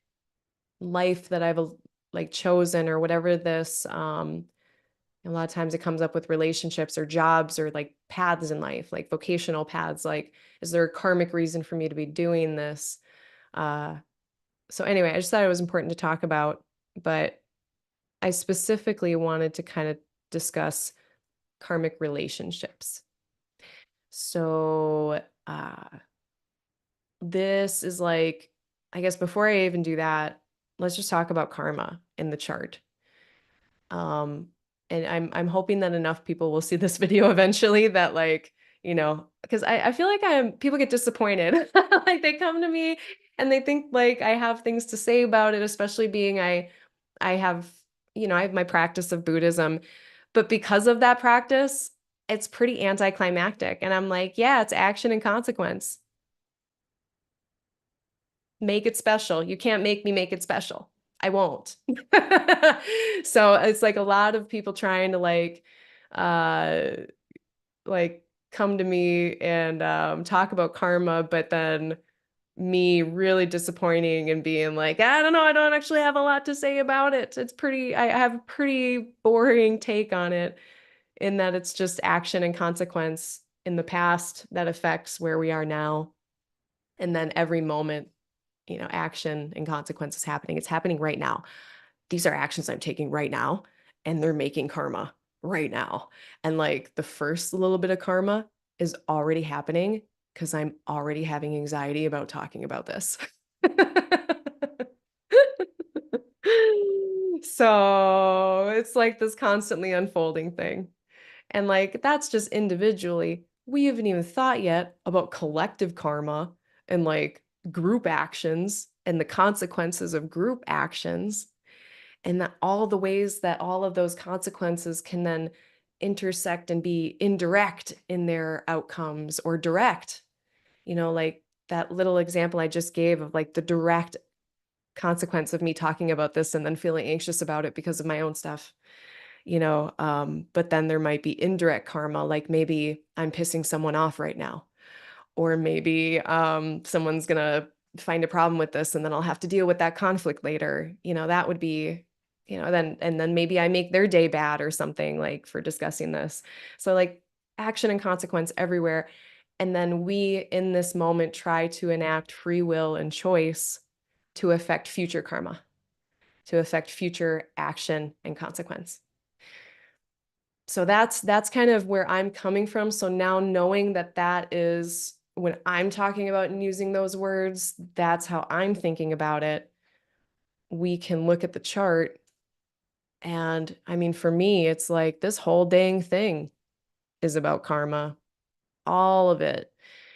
life that I've like chosen or whatever this a lot of times it comes up with relationships or jobs or like paths in life, like vocational paths. Like, is there a karmic reason for me to be doing this? Uh, so anyway, I just thought it was important to talk about, but I specifically wanted to kind of discuss karmic relationships. So this is like, I guess before I even do that, let's just talk about karma in the chart. And I'm hoping that enough people will see this video eventually that like, because I feel like people get disappointed. Like they come to me and they think like I have things to say about it, especially being I have, I have my practice of Buddhism, but because of that practice, it's pretty anticlimactic. And I'm like, yeah, it's action and consequence. Make it special. You can't make me make it special. I won't. So it's like a lot of people trying to uh like come to me and talk about karma, but then me really disappointing and being like, I don't know, I don't actually have a lot to say about it. I have a pretty boring take on it in that it's just action and consequence in the past that affects where we are now. And then every moment, action and consequence is happening. It's happening right now. These are actions I'm taking right now, and they're making karma right now. And like the first little bit of karma is already happening because I'm already having anxiety about talking about this. So it's like this constantly unfolding thing. And like that's just individually. We haven't even thought yet about collective karma and like group actions and the consequences of group actions, and that all the ways that all of those consequences can then intersect and be indirect in their outcomes or direct. Like that little example I just gave of like the direct consequence of me talking about this and then feeling anxious about it because of my own stuff. But then there might be indirect karma, like maybe I'm pissing someone off right now, or maybe someone's gonna find a problem with this and then I'll have to deal with that conflict later. That would be then maybe I make their day bad or something, like, for discussing this. So, like, action and consequence everywhere. And then we in this moment try to enact free will and choice to affect future karma, to affect future action and consequence. So that's kind of where I'm coming from. So now knowing that that is when I'm talking about and using those words, that's how I'm thinking about it. We can look at the chart. And I mean, for me, it's like this whole dang thing is about karma, all of it.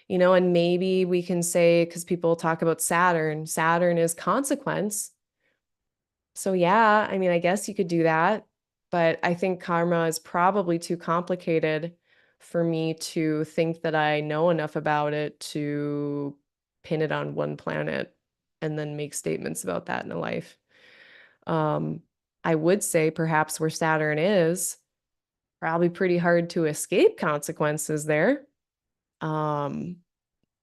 And maybe we can say, because people talk about Saturn is consequence. So yeah, I mean, I guess you could do that, but I think karma is probably too complicated for me to think that I know enough about it to pin it on one planet and then make statements about that in a life. Um, I would say perhaps where Saturn is, probably pretty hard to escape consequences there. Um,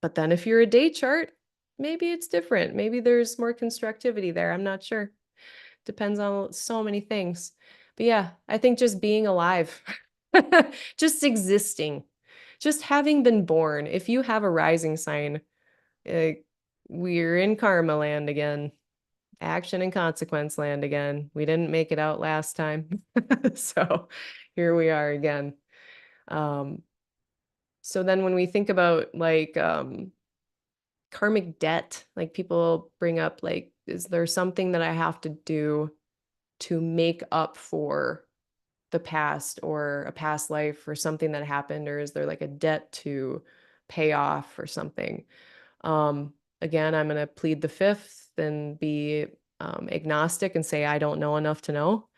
but then if you're a day chart, maybe it's different. Maybe there's more constructivity there. I'm not sure. Depends on so many things. But yeah, I think just being alive, just existing, just having been born. If you have a rising sign, uh, we're in karma land again, action and consequence land again. We didn't make it out last time. So here we are again. Um, so then when we think about like karmic debt, like people bring up, like, is there something that I have to do to make up for the past or a past life or something that happened, or is there like a debt to pay off or something? Again, I'm going to plead the fifth and be agnostic and say I don't know enough to know.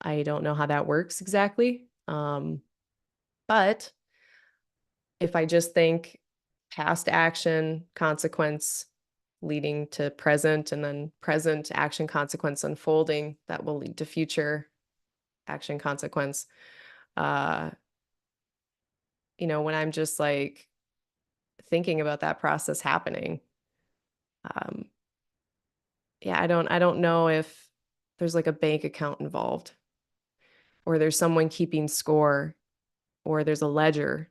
I don't know how that works exactly. But if I just think past action, consequence leading to present, and then present action, consequence unfolding, that will lead to future action, consequence. Uh, when I'm just like thinking about that process happening, um, yeah, I don't know if there's like a bank account involved, or there's someone keeping score, or there's a ledger.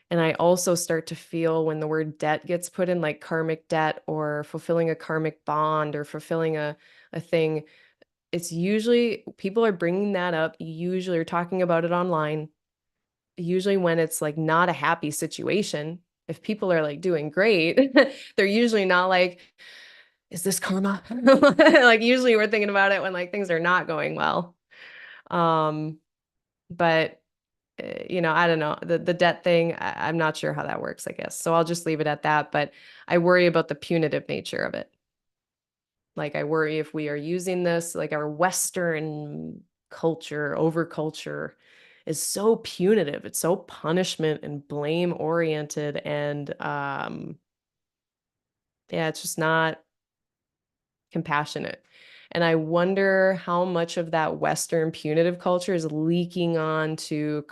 And I also start to feel when the word debt gets put in, like karmic debt or fulfilling a karmic bond or fulfilling a thing, it's usually people are bringing that up, usually are talking about it online, usually when it's like not a happy situation. If people are like doing great, they're usually not like, is this karma? Like usually we're thinking about it when like things are not going well. Um, but I don't know. The debt thing, I'm not sure how that works, I guess. So I'll just leave it at that. But I worry about the punitive nature of it. Like I worry if we are using this, like our Western culture, over culture is so punitive. It's so punishment and blame oriented. And yeah, it's just not compassionate. And I wonder how much of that Western punitive culture is leaking on to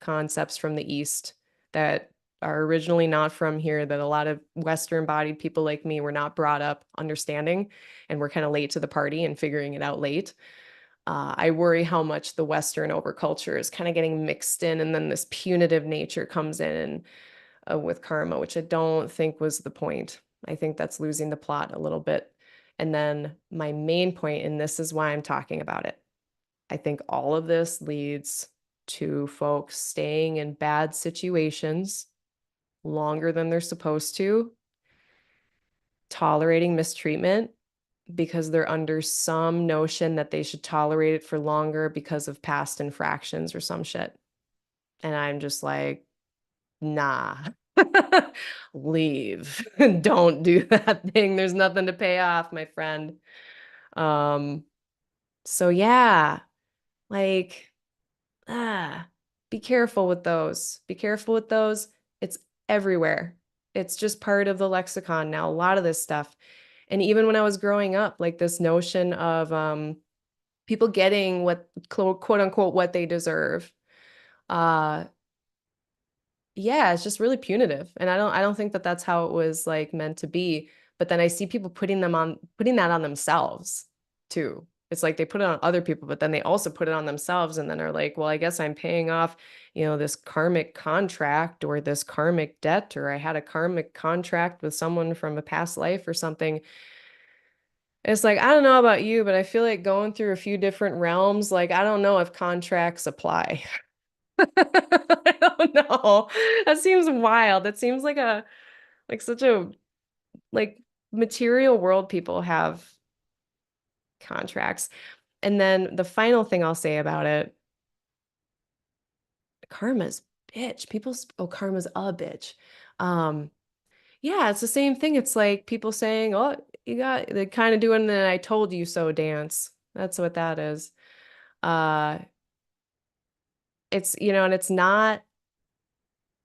concepts from the East that are originally not from here, that a lot of Western bodied people like me were not brought up understanding, and we're kind of late to the party and figuring it out late. I worry how much the Western overculture is kind of getting mixed in, and then this punitive nature comes in with karma, which I don't think was the point. I think that's losing the plot a little bit. And then my main point, and this is why I'm talking about it, I think all of this leads to folks staying in bad situations longer than they're supposed to, tolerating mistreatment because they're under some notion that they should tolerate it for longer because of past infractions or some shit. And I'm just like, nah, leave. Don't do that thing. There's nothing to pay off, my friend. Um, so yeah, like, ah, be careful with those. Be careful with those. It's everywhere. It's just part of the lexicon now, a lot of this stuff. And even when I was growing up, like this notion of people getting what quote unquote what they deserve. Uh yeah, it's just really punitive. And I don't think that that's how it was like meant to be. But then I see people putting that on themselves too. It's like they put it on other people, but then they also put it on themselves and then are like, well, I guess I'm paying off, this karmic contract or this karmic debt, or I had a karmic contract with someone from a past life or something. It's like, I don't know about you, but I feel like going through a few different realms, like, I don't know if contracts apply. I don't know. That seems wild. That seems like such a, like, material world people have contracts. And then the final thing I'll say about it, karma's bitch. Oh, karma's a bitch. Um, yeah, it's the same thing. It's like people saying, oh, they're kind of doing the I told you so dance. That's what that is. Uh, and it's not,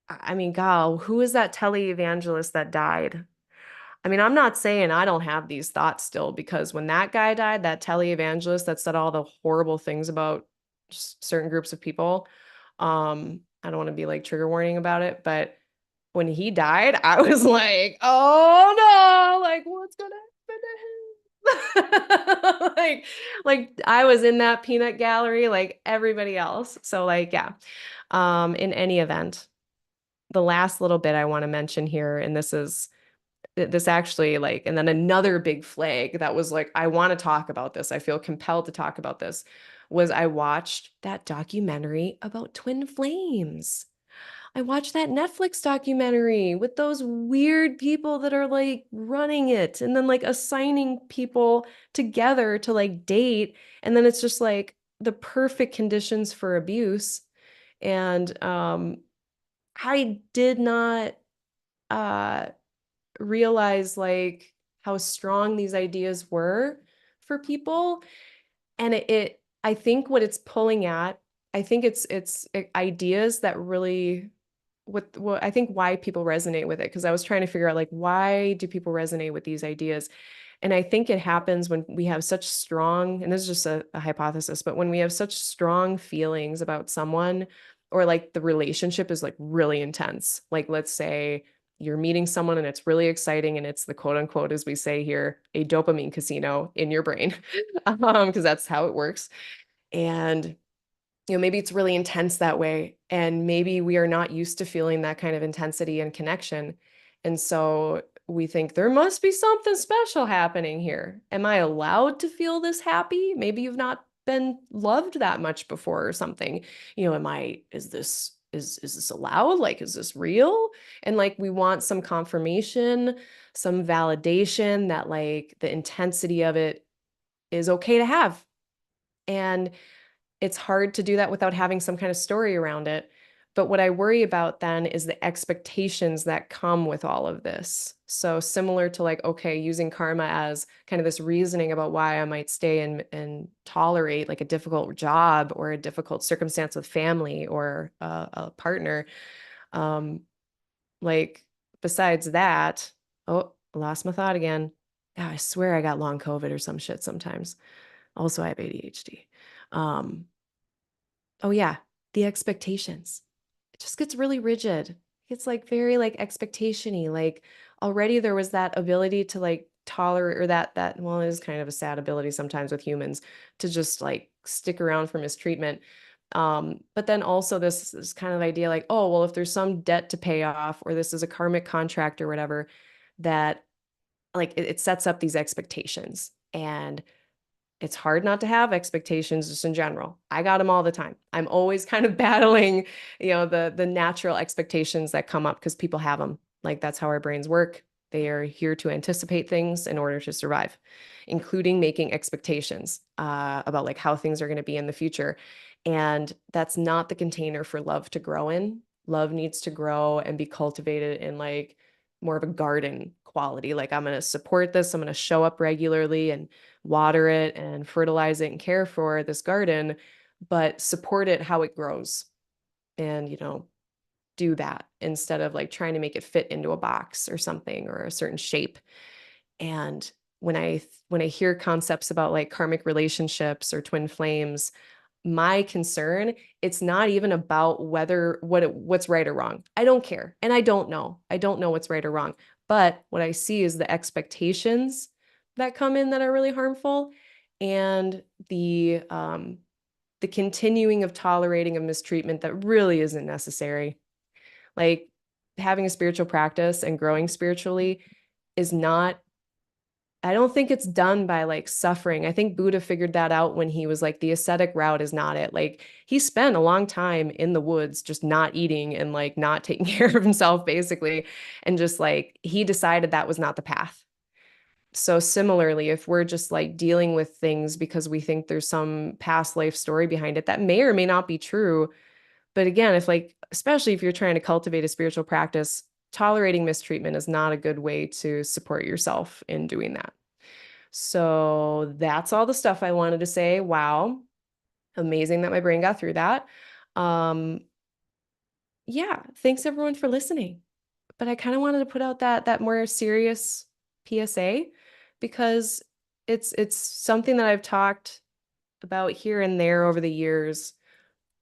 I mean, God, who is that televangelist that died? I mean, I'm not saying I don't have these thoughts still, because when that guy died, that televangelist that said all the horrible things about just certain groups of people, I don't want to be like trigger warning about it, but when he died, I was like, oh no, like what's gonna happen to him? like I was in that peanut gallery like everybody else. So like, yeah. In any event, the last little bit I want to mention here, and this actually, like, and then another big flag that was like, I want to talk about this, I feel compelled to talk about this, was I watched that documentary about twin flames. I watched that Netflix documentary with those weird people that are like running it and then like assigning people together to like date. And then it's just like the perfect conditions for abuse. And I did not uh realize like how strong these ideas were for people. And I think what it's pulling at, I think it's ideas that really, what I think why people resonate with it, because I was trying to figure out like, why do people resonate with these ideas? And I think it happens when we have such strong, and this is just a hypothesis, but when we have such strong feelings about someone, or like the relationship is like really intense, like let's say you're meeting someone and it's really exciting and it's the quote unquote, as we say here, a dopamine casino in your brain, because that's how it works. And maybe it's really intense that way. And maybe we are not used to feeling that kind of intensity and connection. And so we think there must be something special happening here. Am I allowed to feel this happy? Maybe you've not been loved that much before or something. Is this allowed? Like, is this real? And like, we want some confirmation, some validation that like the intensity of it is okay to have. And it's hard to do that without having some kind of story around it. But what I worry about then is the expectations that come with all of this. So similar to like, okay, using karma as kind of this reasoning about why I might stay and tolerate like a difficult job or a difficult circumstance with family or a partner. Um, like besides that, oh, lost my thought again. God, I swear I got long COVID or some shit sometimes. Also, I have ADHD. Um, Oh yeah, the expectations. It just gets really rigid. It's like very like expectation-y. Like already there was that ability to like tolerate, or that well, it is kind of a sad ability sometimes with humans to just like stick around for mistreatment. But then also this kind of idea like, oh, well, if there's some debt to pay off, or this is a karmic contract or whatever, that like it sets up these expectations. And it's hard not to have expectations just in general. I got them all the time. I'm always kind of battling, the natural expectations that come up because people have them. Like that's how our brains work. They are here to anticipate things in order to survive, including making expectations about like how things are going to be in the future. And that's not the container for love to grow in. Love needs to grow and be cultivated in like more of a garden quality. Like I'm going to support this. I'm going to show up regularly and water it and fertilize it and care for this garden, but support it how it grows. And, do that instead of like trying to make it fit into a box or something or a certain shape. And when I hear concepts about like karmic relationships or twin flames, my concern, it's not even about what's right or wrong. I don't care. And I don't know what's right or wrong. But what I see is the expectations that come in that are really harmful. and the continuing of tolerating of mistreatment that really isn't necessary. Like having a spiritual practice and growing spiritually is not, I don't think it's done by like suffering. I think Buddha figured that out when he was like, the ascetic route is not it. Like he spent a long time in the woods just not eating and like not taking care of himself basically. And just like he decided that was not the path. So similarly, if we're just like dealing with things because we think there's some past life story behind it, that may or may not be true. But again, if like, especially if you're trying to cultivate a spiritual practice, tolerating mistreatment is not a good way to support yourself in doing that. So that's all the stuff I wanted to say. Wow. Amazing that my brain got through that. Um, yeah, thanks everyone for listening. But I kind of wanted to put out that more serious PSA because it's something that I've talked about here and there over the years,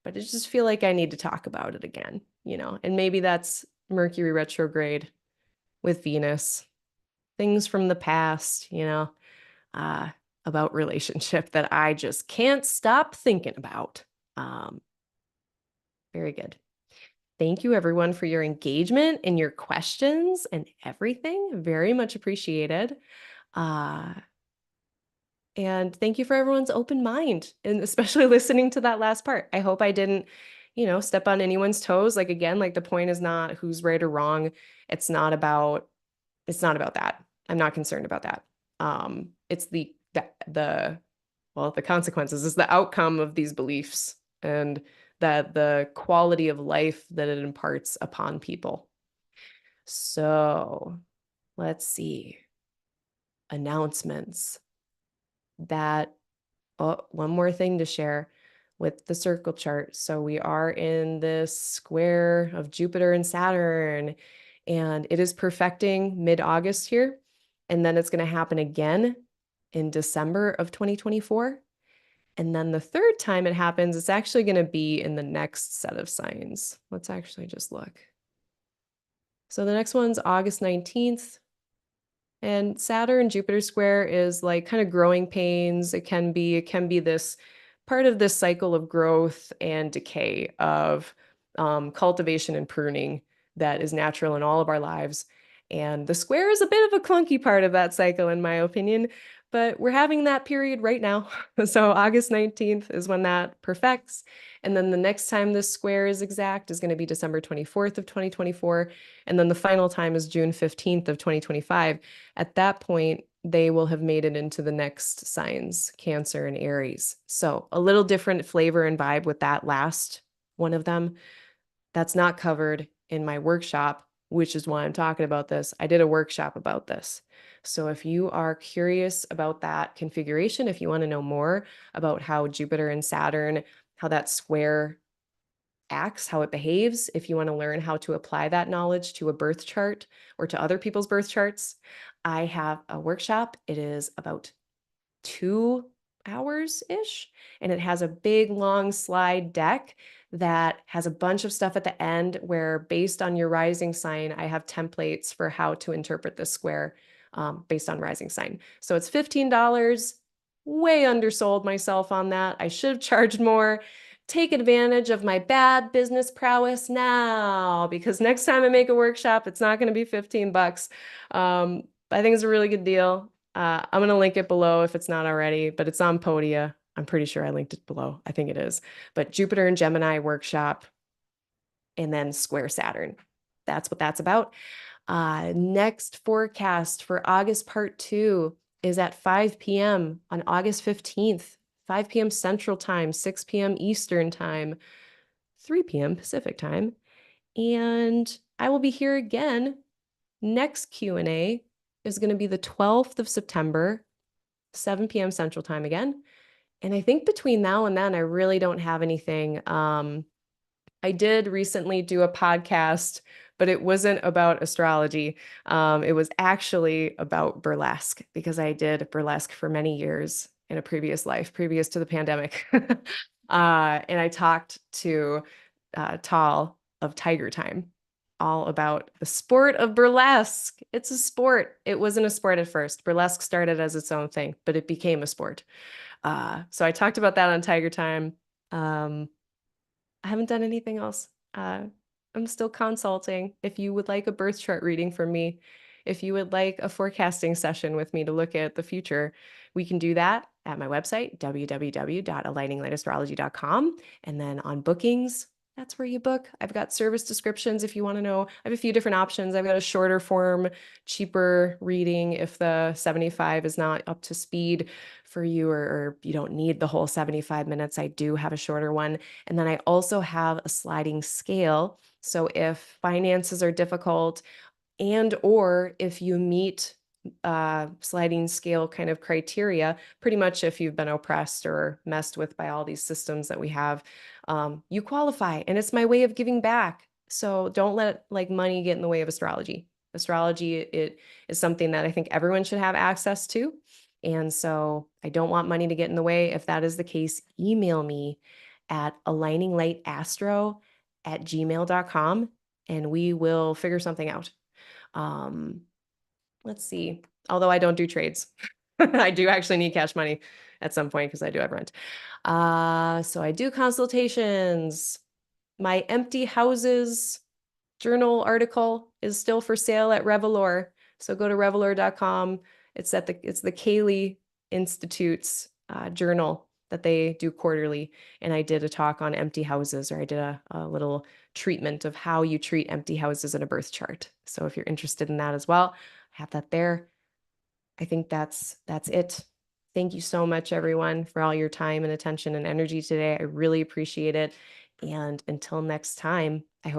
but I just feel like I need to talk about it again, you know. And maybe that's Mercury retrograde with Venus, things from the past, you know, uh, about relationship that I just can't stop thinking about. Um, very good. Thank you, everyone, for your engagement and your questions and everything. Very much appreciated. Uh, and thank you for everyone's open mind and especially listening to that last part. I hope I didn't, you know, step on anyone's toes. Like, again, like the point is not who's right or wrong. It's not about that. I'm not concerned about that. It's well, the consequences is the outcome of these beliefs and that the quality of life that it imparts upon people. So let's see. Announcements. That, oh, one more thing to share with the circle chart. So we are in this square of Jupiter and Saturn, and it is perfecting mid-August here. And then it's going to happen again in December of 2024. And then the third time it happens, it's actually going to be in the next set of signs. Let's actually just look. So the next one's August 19th. And Saturn-Jupiter Square is like kind of growing pains. It can be this part of this cycle of growth and decay of cultivation and pruning that is natural in all of our lives. And the square is a bit of a clunky part of that cycle, in my opinion, but we're having that period right now. So August 19th is when that perfects. And then the next time this square is exact is going to be December 24th of 2024. And then the final time is June 15th of 2025. At that point, they will have made it into the next signs, Cancer and Aries. So a little different flavor and vibe with that last one of them. That's not covered in my workshop, which is why I'm talking about this. I did a workshop about this. So if you are curious about that configuration, if you want to know more about how Jupiter and Saturn, how that square acts, how it behaves, if you want to learn how to apply that knowledge to a birth chart or to other people's birth charts, I have a workshop. It is about 2 hours-ish, and it has a big long slide deck that has a bunch of stuff at the end where, based on your rising sign, I have templates for how to interpret this square based on rising sign. So it's $15. Way undersold myself on that. I should have charged more. Take advantage of my bad business prowess now, because next time I make a workshop, it's not going to be 15 bucks. I think it's a really good deal. I'm going to link it below if it's not already, but it's on Podia. I'm pretty sure I linked it below. I think it is. But Jupiter and Gemini workshop, and then square Saturn. That's what that's about. Next forecast for August part 2 is at 5 p.m. on August 15th, 5 p.m. Central Time, 6 p.m. Eastern Time, 3 p.m. Pacific Time. And I will be here again. Next Q&A is going to be the 12th of September, 7 p.m. Central Time again. And I think between now and then, I really don't have anything. I did recently do a podcast, but it wasn't about astrology. It was actually about burlesque, because I did burlesque for many years in a previous life, previous to the pandemic. And I talked to Tal of Tiger Time all about the sport of burlesque. It's a sport. It wasn't a sport at first. Burlesque started as its own thing, but it became a sport. So I talked about that on Tiger Time. I haven't done anything else. I'm still consulting. If you would like a birth chart reading from me, if you would like a forecasting session with me to look at the future, we can do that at my website, www.aligninglightastrology.com. And then on bookings, that's where you book. I've got service descriptions if you want to know. I have a few different options. I've got a shorter form, cheaper reading if the 75 is not up to speed for you, or you don't need the whole 75 minutes. I do have a shorter one. And then I also have a sliding scale. So if finances are difficult, and or if you meet sliding scale kind of criteria, pretty much if you've been oppressed or messed with by all these systems that we have, you qualify. And it's my way of giving back. So don't let like money get in the way of astrology. Astrology, it is something that I think everyone should have access to. And so I don't want money to get in the way. If that is the case, email me at aligninglighastro@gmail.com and we will figure something out. Um, let's see. Although I don't do trades, I do actually need cash money at some point because I do have rent. So I do consultations. My empty houses journal article is still for sale at Revelor. So go to revelor.com. It's the Cayley Institute's journal that they do quarterly. And I did a talk on empty houses, or I did a little treatment of how you treat empty houses in a birth chart. So if you're interested in that as well, I have that there. I think that's it. Thank you so much, everyone, for all your time and attention and energy today. I really appreciate it. And until next time, I hope